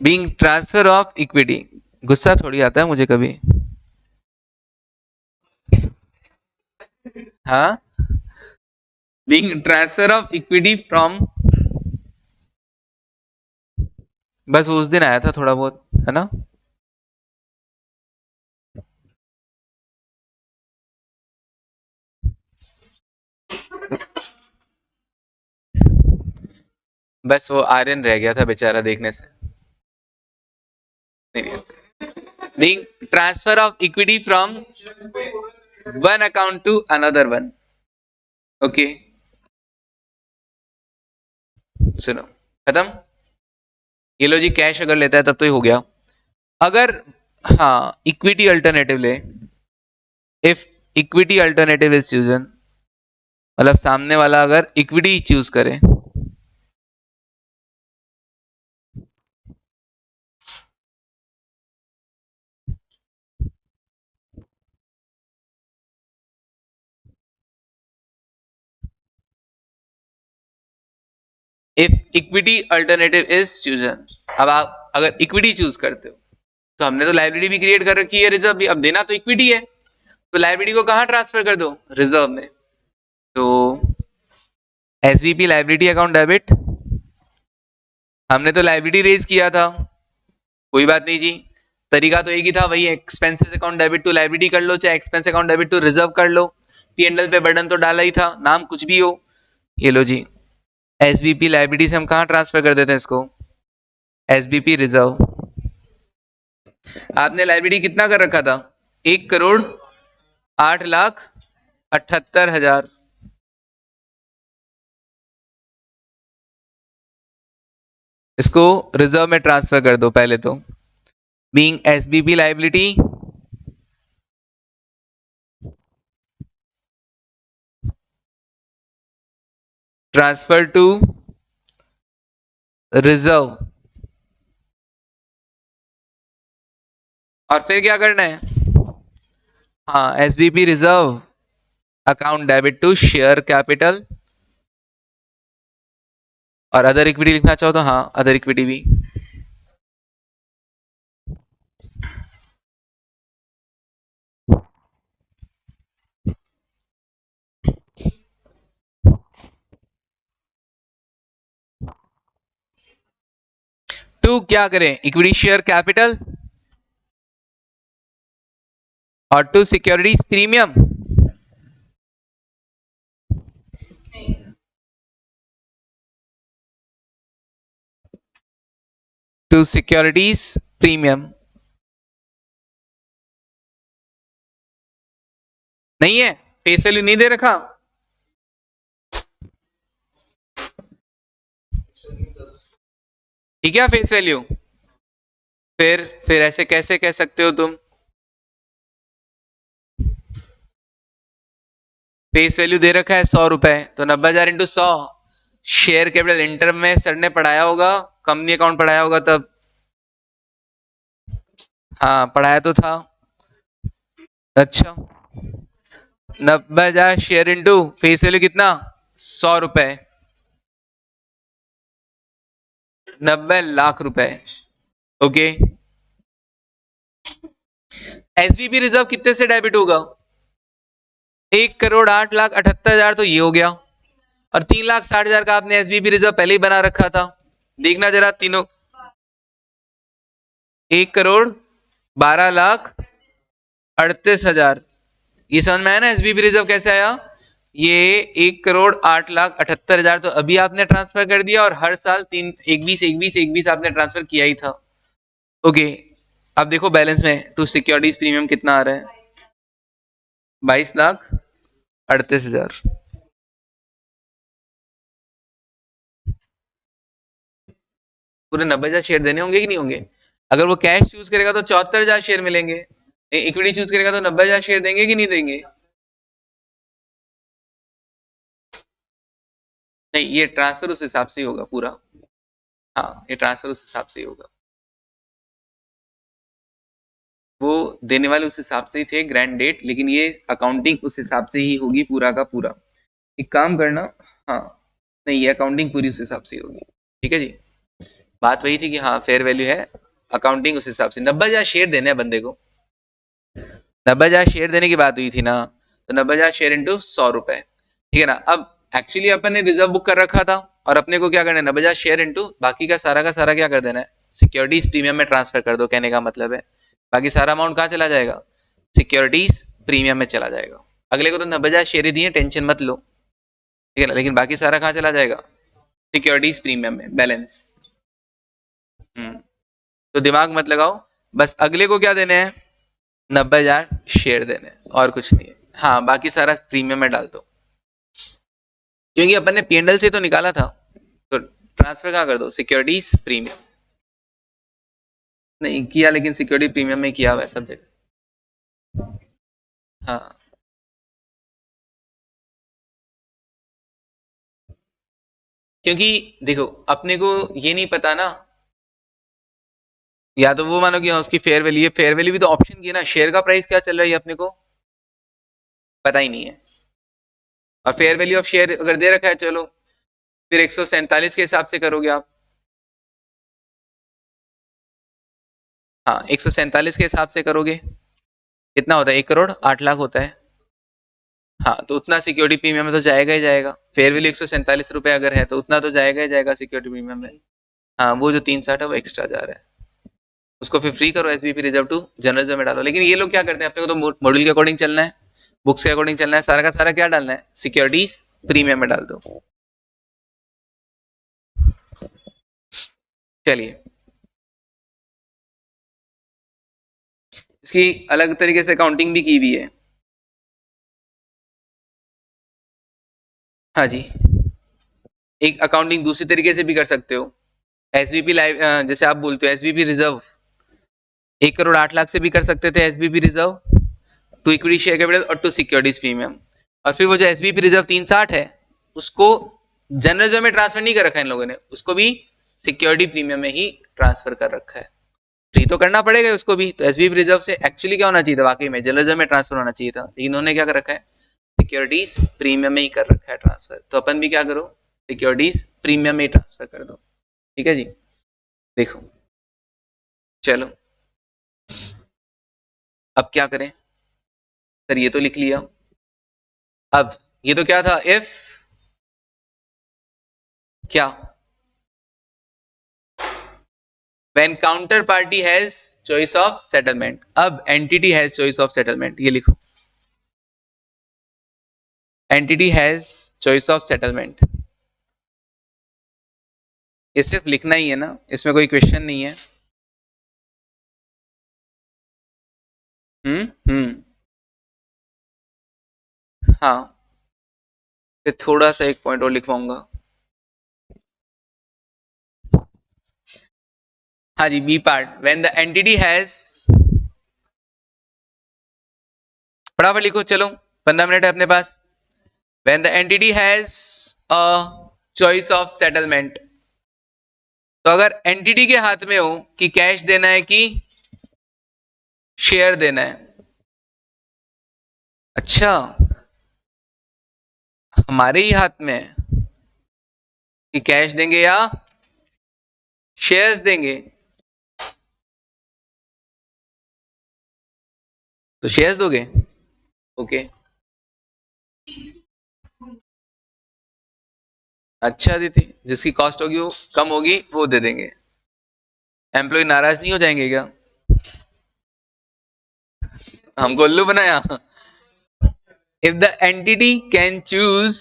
बीइंग ट्रांसफर ऑफ इक्विटी, गुस्सा थोड़ी आता है मुझे कभी। हाँ, being transfer of equity from, बस उस दिन आया था थोड़ा बहुत, है ना। बस वो आर्यन रह गया था बेचारा देखने से। Being transfer of equity from one account to another one. Okay सुनो, खत्म। ये लो जी, कैश अगर लेता है तब तो ही हो गया। अगर हाँ इक्विटी अल्टरनेटिव ले, if equity alternative is chosen, मतलब सामने वाला अगर इक्विटी चूज करे, if equity alternative is chosen, अब आप अगर इक्विटी चूज करते हो तो हमने तो लाइब्रेरी भी क्रिएट कर रखी है, रिजर्व भी, अब देना तो इक्विटी है, तो लाइब्रेरी को कहां ट्रांसफर कर दो, रिजर्व में। तो एसबीपी लाइब्रेरी अकाउंट डेबिट, हमने तो लाइब्रेरी रेज किया था, कोई बात नहीं जी, तरीका तो एक ही था, वही expenses account debit to liability कर लो, चाहे expense account debit to reserve कर लो, पीएनएल पे बर्डन तो डाला ही था, नाम कुछ भी हो। ये लो जी, एसबीपी लाइब्रेरी से हम कहां ट्रांसफर कर देते हैं इसको, एसबीपी रिजर्व। आपने लाइब्रेरी कितना कर रखा था, 1,08,78,000, इसको रिजर्व में ट्रांसफर कर दो पहले तो, being SBP liability transfer to reserve, और फिर क्या करना है, हाँ SBP reserve account debit to share capital, और अदर इक्विटी लिखना चाहो तो हाँ अदर इक्विटी भी। टू क्या करें, इक्विटी शेयर कैपिटल, और to securities premium, to securities premium, नहीं है, फेस वैल्यू नहीं दे रखा, ठीक है फेस वैल्यू, फिर ऐसे कैसे कह सकते हो तुम, फेस वैल्यू दे रखा है 100 रुपए, तो 90,000 इंटू 100, शेयर कैपिटल इंटर में सर ने पढ़ाया होगा, कंपनी अकाउंट पढ़ाया होगा तब, हाँ पढ़ाया तो था। अच्छा 90,000 शेयर इंटू फेस वैल्यू कितना, 100 रुपए, 90 लाख रुपए, ओके। एसबीपी रिजर्व कितने से डेबिट होगा, 1,08,78,000, तो ये हो गया, और 3,60,000 का आपने एसबीपी रिजर्व पहले ही बना रखा था, देखना जरा तीनों, 1,12,38,000, ये समझ में आया ना एसबीपी रिजर्व कैसे आया, ये 1,08,78,000 तो अभी आपने ट्रांसफर कर दिया, और हर साल 21 आपने ट्रांसफर किया ही था, ओके। अब देखो बैलेंस में टू सिक्योरिटीज प्रीमियम कितना आ रहा है, 22,38,000, पूरे 90,000 शेयर देने होंगे कि नहीं होंगे, अगर वो कैश चूज करेगा तो 74,000 शेयर मिलेंगे, इक्विटी चूज करेगा तो 90,000 शेयर देंगे कि नहीं देंगे, नहीं ये ट्रांसफर उस हिसाब से ही होगा पूरा, हाँ ये ट्रांसफर उस हिसाब से ही होगा, वो देने वाले उस हिसाब से ही थे ग्रैंड डेट, लेकिन ये अकाउंटिंग उस हिसाब से ही होगी पूरा का पूरा, एक काम करना, हाँ नहीं ये अकाउंटिंग पूरी उस हिसाब से ही होगी, ठीक है जी, बात वही थी कि हाँ फेयर वैल्यू है, अकाउंटिंग उस हिसाब से, 90,000 शेयर देने हैं बंदे को, 90,000 शेयर देने की बात हुई थी ना, तो 90,000 शेयर इंटू 100 रुपए, ठीक है ना। अब एक्चुअली अपन ने रिजर्व बुक कर रखा था, और अपने को क्या करना है, 90,000 शेयर इंटू बाकी का सारा क्या कर देना है, सिक्योरिटीज प्रीमियम में ट्रांसफर कर दो, कहने का मतलब है बाकी सारा अमाउंट कहाँ चला जाएगा, सिक्योरिटीज प्रीमियम में चला जाएगा, अगले को तो 90,000 शेयर ही दिए, टेंशन मत लो, ठीक है ना, लेकिन बाकी सारा कहाँ चला जाएगा, सिक्योरिटीज प्रीमियम में बैलेंस। तो दिमाग मत लगाओ, बस अगले को क्या देने हैं, 90,000 शेयर देने हैं, और कुछ नहीं है, हाँ बाकी सारा प्रीमियम में डाल दो, क्योंकि अपन ने पीएनएल से तो निकाला था, तो ट्रांसफर कहाँ कर दो, सिक्योरिटीज प्रीमियम, नहीं किया लेकिन सिक्योरिटी प्रीमियम में किया हुआ है सब जगह, हाँ क्योंकि देखो अपने को ये नहीं पता ना, या तो वो मानो कि हाँ उसकी फेयर वैल्यू है, फेयर वैल्यू भी तो ऑप्शन की है ना, शेयर का प्राइस क्या चल रहा है अपने को पता ही नहीं है, और फेयर वैल्यू ऑफ शेयर अगर दे रखा है चलो फिर 147 के हिसाब से करोगे आप, हाँ 147 के हिसाब से करोगे, कितना होता है, 1 करोड़ 8 लाख होता है। हाँ तो उतना सिक्योरिटी प्रीमियम में तो जाएगा ही जाएगा, फेयर वैल्यू 147 रुपए अगर है तो उतना तो जाएगा ही जाएगा सिक्योरिटी प्रीमियम में। हाँ वो जो 360 है वो एक्स्ट्रा जा रहा है, उसको फिर फ्री करो, SBP reserve to general reserve में डालो। लेकिन ये लोग क्या करते हैं, अपने को तो मॉड्यूल के अकॉर्डिंग चलना है, बुक्स के अकॉर्डिंग चलना है, सारा का सारा क्या डालना है, सिक्योरिटीज प्रीमियम में डाल दो। चलिए इसकी अलग तरीके से काउंटिंग भी की हुई है। हाँ जी, एक अकाउंटिंग दूसरी तरीके से भी कर सकते हो, एसबीपी लाइव, जैसे आप बोलते हो एसबीपी रिजर्व 1 करोड़ 8 लाख से भी कर सकते थे, SBP reserve to equity share capital और टू सिक्योरिटीज प्रीमियम। और फिर वो जो एसबीपी रिजर्व 360 है उसको जनरल रिजर्व में ट्रांसफर नहीं कर रखा है इन लोगों ने, उसको भी सिक्योरिटी प्रीमियम में ही ट्रांसफर कर रखा है। फ्री तो करना पड़ेगा उसको भी, तो एसबीपी रिजर्व से एक्चुअली क्या होना चाहिए था, वाकई में जनरल रिजर्व में ट्रांसफर होना चाहिए था, लेकिन इन्होंने क्या कर रखा है, सिक्योरिटीज प्रीमियम में ही कर रखा है ट्रांसफर। तो अपन भी क्या करो, सिक्योरिटीज प्रीमियम में ही ट्रांसफर कर दो। ठीक है जी, देखो चलो अब क्या करें, सर ये तो लिख लिया, अब ये तो क्या था, इफ क्या, when counterparty has choice of settlement, अब entity has choice of settlement, ये लिखो entity has choice of settlement, ये सिर्फ लिखना ही है ना, इसमें कोई क्वेश्चन नहीं है। हम्म, हाँ फिर थोड़ा सा एक पॉइंट और लिखवाऊंगा। हाँ जी, B part, when the entity has, फटाफट लिखो चलो, 15 मिनट है अपने पास। When the entity has a choice of settlement, तो अगर एंटिटी के हाथ में हो कि कैश देना है कि शेयर देना है, अच्छा हमारे ही हाथ में है कि कैश देंगे या शेयर्स देंगे, तो शेयर्स दोगे, ओके अच्छा दीदी, जिसकी कॉस्ट होगी वो कम होगी वो दे देंगे, एम्प्लॉय नाराज नहीं हो जाएंगे क्या, हमको उल्लू बनाया। If the entity can choose,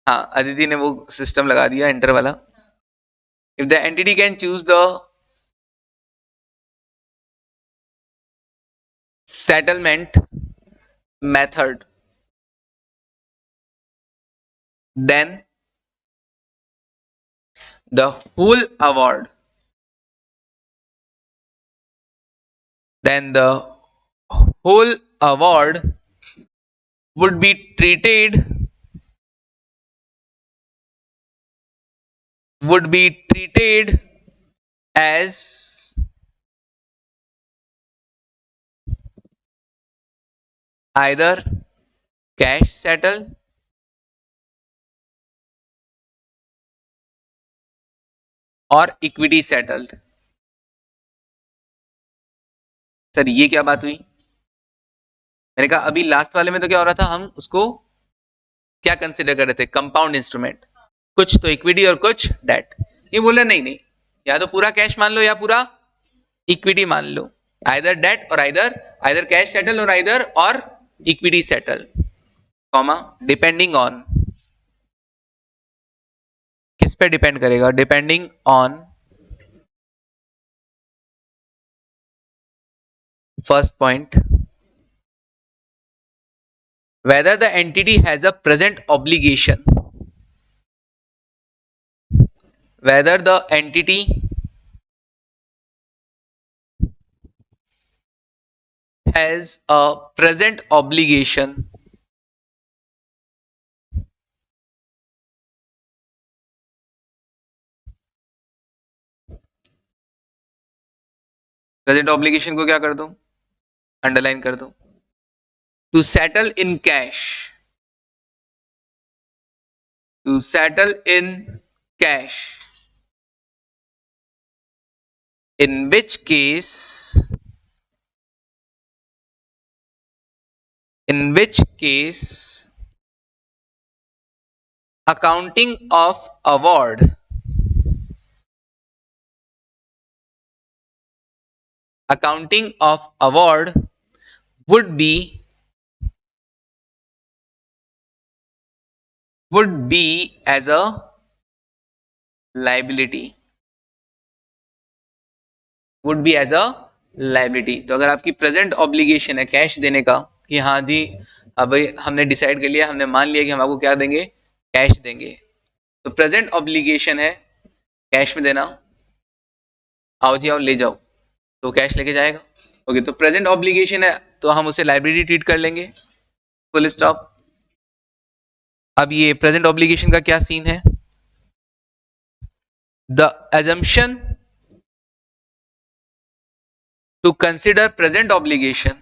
हाँ अदिति ने वो सिस्टम लगा दिया एंटर वाला, if the entity can choose the settlement method, then the whole award, then the whole award would be treated as either cash settle और इक्विटी सेटल्ड। सर ये क्या बात हुई, मैंने कहा अभी लास्ट वाले में तो क्या हो रहा था, हम उसको क्या कंसिडर कर रहे थे, कंपाउंड इंस्ट्रूमेंट, कुछ तो इक्विटी और कुछ डेट। ये बोला नहीं नहीं, या तो पूरा कैश मान लो या पूरा इक्विटी मान लो, आइदर डेट और आइदर कैश सेटल और आइदर और equity settle, comma depending on, किस पे डिपेंड करेगा, depending on first point, whether the entity has a present obligation, whether the entity has a present obligation present obligation को क्या कर दो, अंडरलाइन कर दो, to settle in cash, to settle in cash, in which case accounting of award would be as a liability, तो अगर आपकी प्रेजेंट ऑब्लिगेशन है कैश देने का कि हाँ जी अब हमने डिसाइड कर लिया, हमने मान लिया कि हम आपको क्या देंगे, कैश देंगे, तो प्रेजेंट ऑब्लिगेशन है कैश में देना, आओ जी आओ ले जाओ, तो कैश लेके जाएगा। ओके, तो प्रेजेंट ऑब्लिगेशन है तो हम उसे लाइबिलिटी ट्रीट कर लेंगे, फुल स्टॉप। अब ये प्रेजेंट ऑब्लिगेशन का क्या सीन है, the assumption to consider present obligation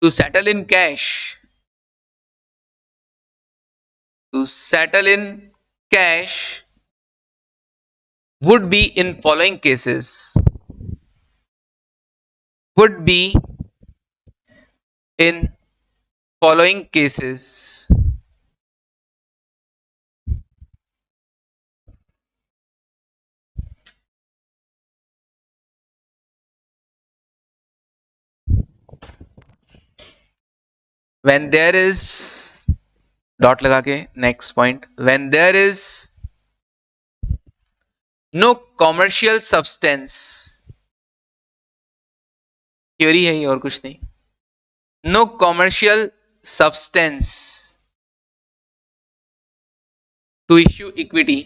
to settle in cash would be in following cases, when there is dot लगा के next point, when there is no commercial substance, theory है ये और कुछ नहीं, no commercial substance to issue equity।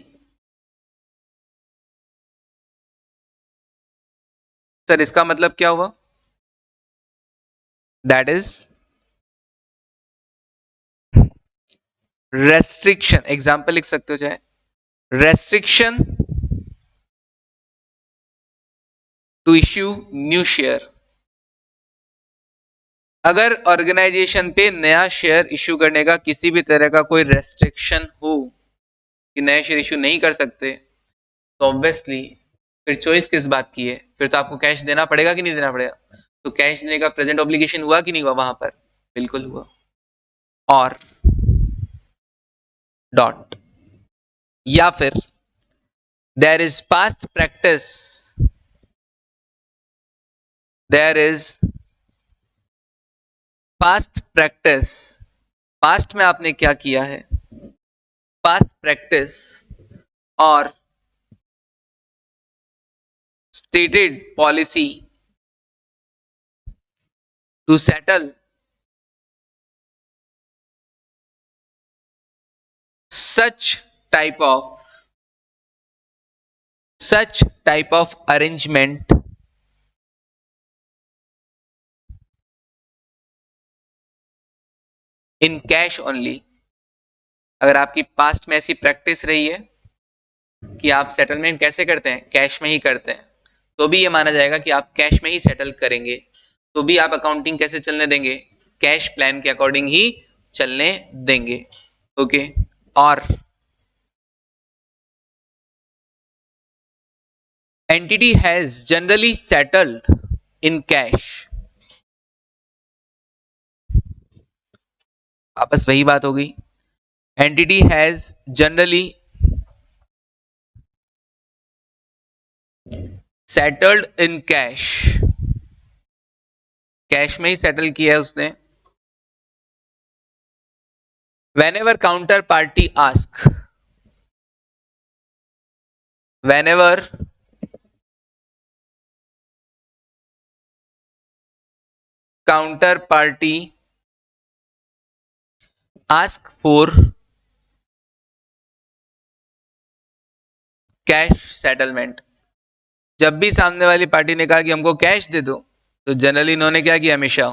Sir इसका मतलब क्या हुआ, दैट इज रेस्ट्रिक्शन, एग्जाम्पल लिख सकते हो चाहे, restriction to issue new share. अगर ऑर्गेनाइजेशन पे नया शेयर इश्यू करने का किसी भी तरह का कोई रेस्ट्रिक्शन हो कि नया शेयर इश्यू नहीं कर सकते, तो ऑब्वियसली फिर चॉइस किस बात की है, फिर तो आपको कैश देना पड़ेगा कि नहीं देना पड़ेगा, तो कैश देने का प्रेजेंट ऑब्लिगेशन हुआ कि नहीं हुआ वहां पर, बिल्कुल हुआ। और डॉट, या फिर there is past practice, past में आपने क्या किया है, पास्ट प्रैक्टिस और stated policy to settle such type of arrangement in cash only। अगर आपकी पास्ट में ऐसी प्रैक्टिस रही है कि आप सेटलमेंट कैसे करते हैं, कैश में ही करते हैं, तो भी ये माना जाएगा कि आप कैश में ही सेटल करेंगे, तो भी आप अकाउंटिंग कैसे चलने देंगे, कैश प्लान के अकॉर्डिंग ही चलने देंगे। ओके, और entity has generally settled in cash, वापस वही बात हो गई, entity has generally settled in cash, cash में ही सेटल किया है उसने। whenever counterparty ask, whenever counterparty ask for cash settlement, जब भी सामने वाली पार्टी ने कहा कि हमको कैश दे दो, तो जनरली इन्होंने क्या किया, हमेशा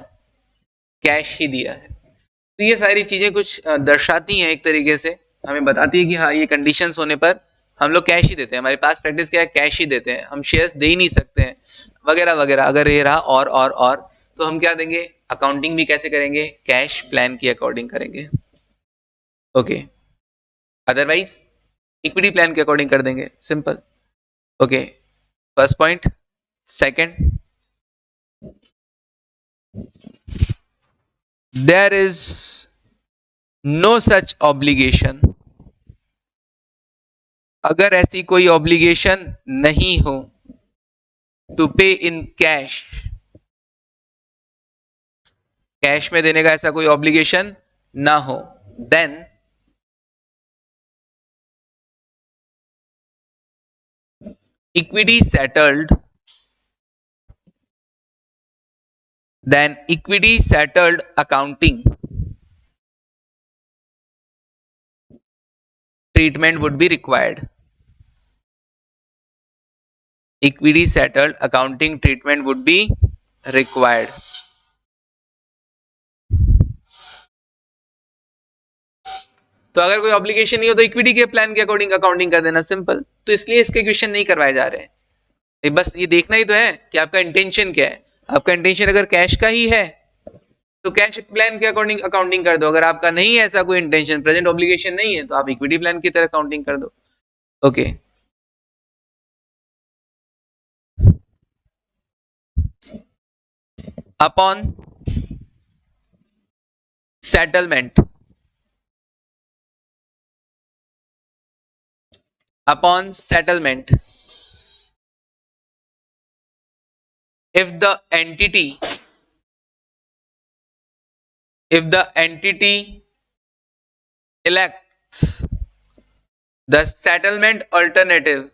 कैश ही दिया है। तो ये सारी चीजें कुछ दर्शाती हैं, एक तरीके से हमें बताती है कि हाँ ये कंडीशंस होने पर हम लोग कैश ही देते हैं, हमारे पास प्रैक्टिस क्या है, कैश ही देते हैं, हम शेयर्स दे ही नहीं सकते हैं वगैरह वगैरह। अगर ये रहा और तो हम क्या देंगे, अकाउंटिंग भी कैसे करेंगे, कैश प्लान के अकॉर्डिंग करेंगे। ओके, अदरवाइज इक्विटी प्लान के अकॉर्डिंग कर देंगे, simple. Okay, first point. Second, there is no such obligation, अगर ऐसी कोई ऑब्लिगेशन नहीं हो, टू पे इन कैश, कैश में देने का ऐसा कोई ऑब्लिगेशन ना हो, then equity settled, then equity settled accounting treatment would be required, equity settled accounting treatment would be required। तो अगर कोई ऑब्लिगेशन नहीं हो तो इक्विटी के प्लान के अकॉर्डिंग अकाउंटिंग कर देना, सिंपल। तो इसलिए इसके क्वेश्चन नहीं करवाए जा रहे हैं, बस ये देखना ही तो है कि आपका इंटेंशन क्या है। आपका इंटेंशन अगर कैश का ही है तो कैश प्लान के अकॉर्डिंग अकाउंटिंग कर दो, अगर आपका नहीं है ऐसा कोई इंटेंशन, प्रेजेंट ऑब्लिगेशन नहीं है, तो आप इक्विटी प्लान की तरह अकाउंटिंग कर दो। Okay, upon settlement, upon settlement, if the entity elects the settlement alternative,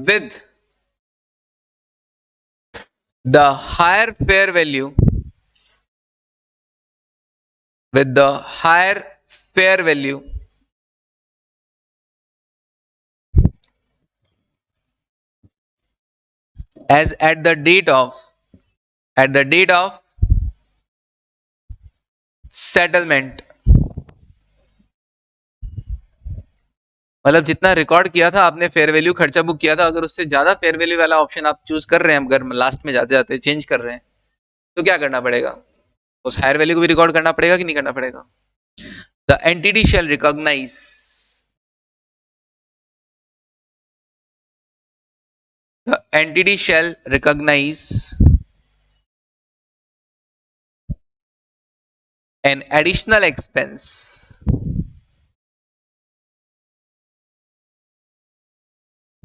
with the higher fair value, as at the date of settlement, मतलब जितना रिकॉर्ड किया था आपने फेयर वैल्यू खर्चा बुक किया था, अगर उससे ज्यादा फेयर वैल्यू वाला ऑप्शन आप चूज कर रहे हैं, अगर लास्ट में जाते जाते चेंज कर रहे हैं, तो क्या करना पड़ेगा, उस हायर वैल्यू को भी रिकॉर्ड करना पड़ेगा कि नहीं करना पड़ेगा। The entity shall recognise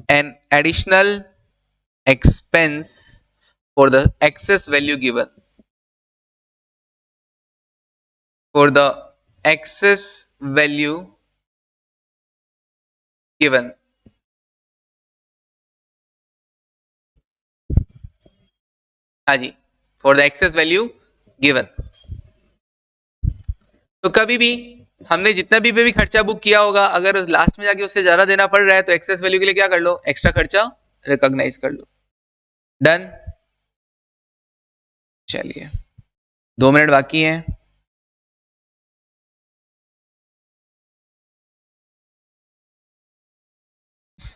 an additional expense, for the excess value given, हाँ जी, for the excess value given. तो कभी भी हमने जितना भी खर्चा बुक किया होगा, अगर लास्ट में जाके उससे ज्यादा देना पड़ रहा है, तो एक्सेस वैल्यू के लिए क्या कर लो, एक्स्ट्रा खर्चा रिकॉग्नाइज कर लो। डन, चलिए 2 मिनट बाकी हैं।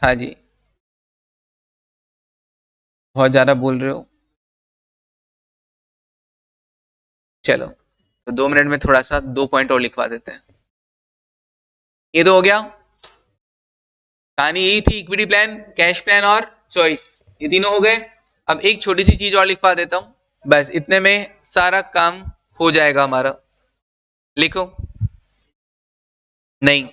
हाँ जी, बहुत ज्यादा बोल रहे हो, चलो तो 2 मिनट में थोड़ा सा 2 पॉइंट और लिखवा देते हैं। ये तो हो गया, कहानी यही थी, इक्विटी प्लान, कैश प्लान और चॉइस, ये तीनों हो गए। अब एक छोटी सी चीज और लिखवा देता हूं, बस इतने में सारा काम हो जाएगा हमारा। लिखो, नहीं,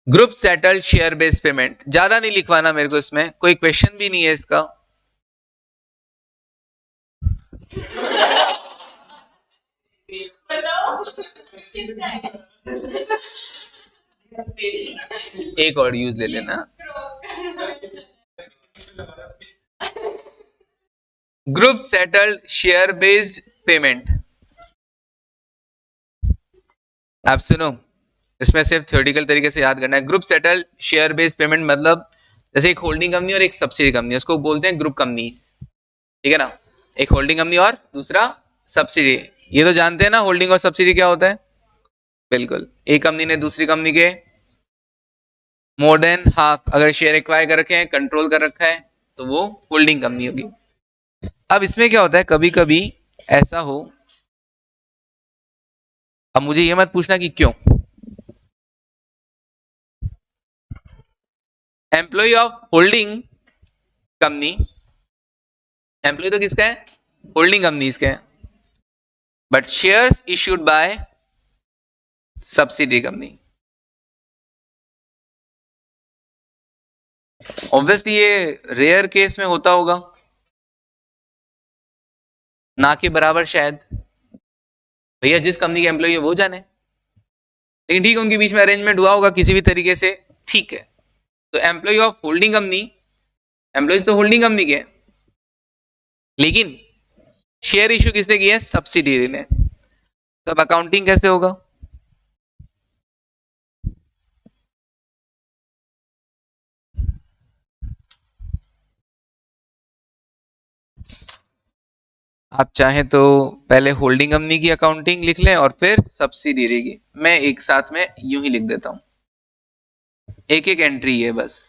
group settled share based payment, ज्यादा नहीं लिखवाना मेरे को, इसमें कोई क्वेश्चन भी नहीं है इसका। एक और यूज ले लेना, group settled share based payment. आप सुनो, इसमें सिर्फ थ्योरेटिकल तरीके से याद करना है। Group settle share based payment मतलब जैसे एक होल्डिंग कंपनी और एक सब्सिडी कंपनी, उसको बोलते हैं ग्रुप कंपनीज। ठीक है ना, एक होल्डिंग कंपनी और दूसरा सब्सिडी। ये तो जानते हैं ना होल्डिंग और सब्सिडी क्या होता है। बिल्कुल, एक कंपनी ने दूसरी कंपनी के मोर देन हाफ अगर शेयर एक्वायर कर रखे हैं, कंट्रोल कर रखा है, तो वो होल्डिंग कंपनी होगी। अब इसमें क्या होता है, कभी कभी ऐसा हो, अब मुझे ये मत पूछना कि क्यों। Employ of holding company, employ तो किसका है, होल्डिंग कंपनी इसके हैं, but shares issued by subsidy company. Obviously ये रेयर केस में होता होगा, ना के बराबर शायद, भैया जिस कंपनी के एम्प्लॉय है वो जाने, लेकिन ठीक है उनके बीच में अरेंजमेंट हुआ होगा किसी भी तरीके से, ठीक है। तो employ of holding company, employees तो होल्डिंग कंपनी के, लेकिन शेयर इश्यू किसने किया है, सब्सिडियरी ने। तो अब अकाउंटिंग कैसे होगा, आप चाहें तो पहले होल्डिंग कंपनी की अकाउंटिंग लिख लें और फिर सब्सिडियरी की, मैं एक साथ में यूं ही लिख देता हूं, एक एक एंट्री है बस।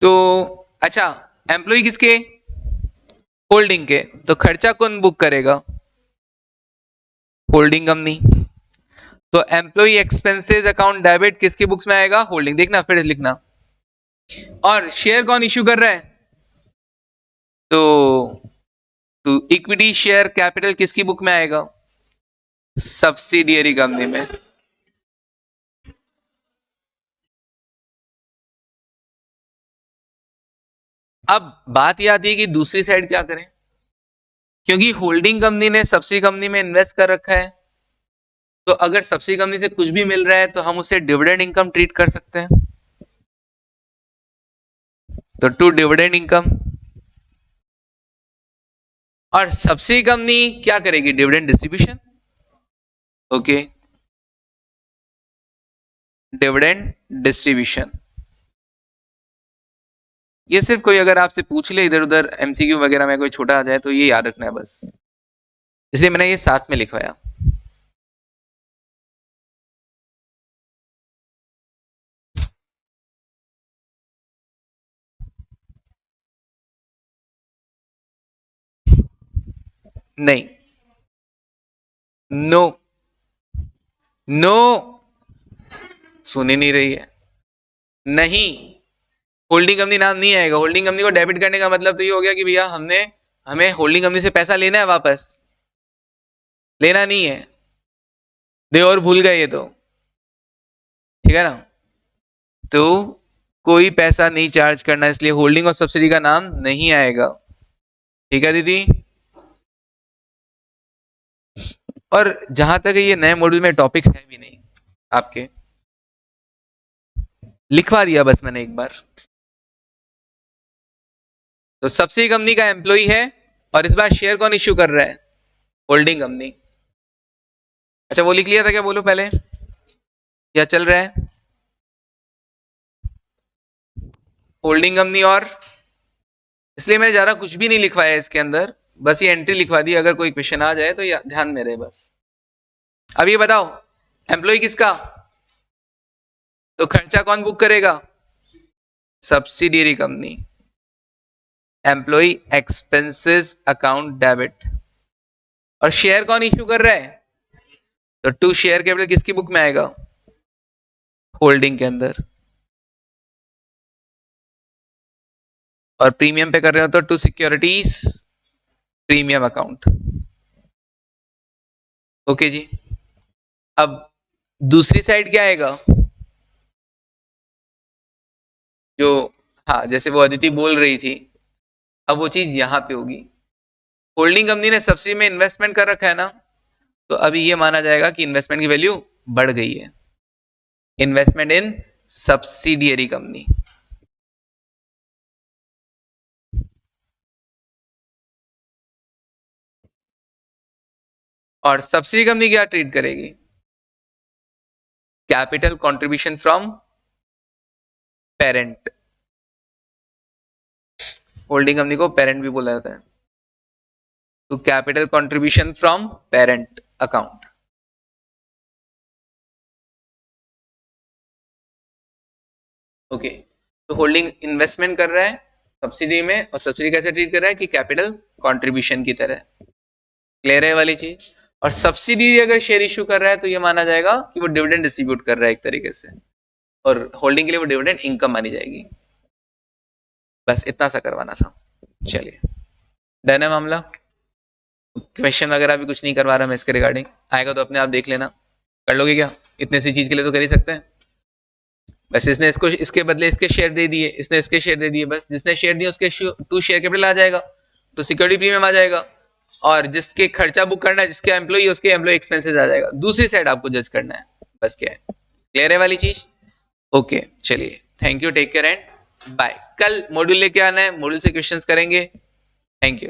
तो अच्छा, एम्प्लॉय किसके, होल्डिंग के, तो खर्चा कौन बुक करेगा, होल्डिंग कंपनी। तो एम्प्लॉय एक्सपेंसेस अकाउंट डेबिट किसकी बुक्स में आएगा, होल्डिंग। देखना फिर लिखना, और शेयर कौन इश्यू कर रहा है, तो टू इक्विटी शेयर कैपिटल किसकी बुक में आएगा, सब्सिडियरी कंपनी में। अब बात यह आती है कि दूसरी साइड क्या करें, क्योंकि होल्डिंग कंपनी ने सब्सिडी कंपनी में इन्वेस्ट कर रखा है, तो अगर सब्सिडी कंपनी से कुछ भी मिल रहा है तो हम उसे डिविडेंड इनकम ट्रीट कर सकते हैं। तो टू डिविडेंड इनकम, और सब्सिडी कंपनी क्या करेगी, dividend distribution. Okay, dividend distribution. ये सिर्फ कोई अगर आपसे पूछ ले इधर उधर एमसीक्यू वगैरह में कोई छोटा आ जाए तो ये याद रखना है बस, इसलिए मैंने ये साथ में लिखवाया। नहीं, नो, नो, सुन ही नहीं रही है, नहीं, होल्डिंग कंपनी नाम नहीं आएगा। होल्डिंग कंपनी को डेबिट करने का मतलब तो ये हो गया कि भैया हमने, हमें होल्डिंग कंपनी से पैसा लेना है वापस, लेना नहीं है, दे और भूल गए ये तो, ठीक है ना। तो कोई पैसा नहीं चार्ज करना, इसलिए होल्डिंग और सब्सिडी का नाम नहीं आएगा, ठीक है दीदी। और जहां तक ये नए मॉड्यूल में टॉपिक है भी नहीं आपके, लिखवा दिया बस मैंने एक बार। तो सब्सिडी कंपनी का एम्प्लॉय है, और इस बार शेयर कौन इश्यू कर रहा है, होल्डिंग कंपनी। अच्छा वो लिख लिया था क्या, बोलो पहले, क्या चल रहा है, होल्डिंग कंपनी, और इसलिए मैंने ज्यादा कुछ भी नहीं लिखवाया इसके अंदर, बस ये एंट्री लिखवा दी, अगर कोई क्वेश्चन आ जाए तो ये ध्यान में रहे बस। अब ये बताओ, एम्प्लॉय किसका, तो खर्चा कौन बुक करेगा, subsidiary company. Employ expenses account debit, और शेयर कौन इश्यू कर रहा है, तो टू शेयर कैपिटल किसकी बुक में आएगा, होल्डिंग के अंदर। और प्रीमियम पे कर रहे हो तो to securities premium account. Okay जी। अब दूसरी साइड क्या आएगा, जो, हाँ जैसे वो अदिति बोल रही थी, अब वो चीज यहां पे होगी। होल्डिंग कंपनी ने सब्सिडी में इन्वेस्टमेंट कर रखा है ना, तो अभी ये माना जाएगा कि इन्वेस्टमेंट की वैल्यू बढ़ गई है, इन्वेस्टमेंट इन सब्सिडियरी कंपनी। और सब्सिडी कंपनी क्या ट्रीट करेगी, capital contribution from parent. Holding company को पेरेंट भी बोला जाता है। तो capital contribution from parent account. Okay, तो होल्डिंग इन्वेस्टमेंट कर रहा है सब्सिडी में, और सब्सिडी कैसे ट्रीट कर रहा है कि कैपिटल कंट्रीब्यूशन की तरह। क्लियर है वाली चीज। और सब्सिडी अगर शेयर इशू कर रहा है तो ये माना जाएगा कि वो डिविडेंड डिस्ट्रीब्यूट कर रहा है एक तरीके से, और होल्डिंग के लिए वो डिविडेंड इनकम मानी जाएगी। बस इतना सा करवाना था। चलिए, डन है मामला। क्वेश्चन वगैरह भी कुछ नहीं करवा रहा मैं इसके रिगार्डिंग, आएगा तो अपने आप देख लेना। कर लोगे क्या? इतने सी चीज के लिए तो कर ही सकते हैं। बस इसने इसको इसके बदले इसके शेयर दे दिए, इसने इसके शेयर दे दिए, बस जिसने शेयर दिए उसके टू शेयर कैपिटल आ जाएगा, तो सिक्योरिटी प्रीमियम आ जाएगा, और जिसके खर्चा बुक करना है, जिसके एम्प्लॉई उसके एम्प्लॉय एक्सपेंसेस आ जाएगा। दूसरी साइड आपको जज करना है, बस क्या है। क्लियर है वाली चीज? ओके, चलिए, thank you, take care and bye. कल मॉड्यूल लेके आना है, मॉड्यूल से क्वेश्चंस करेंगे। Thank you.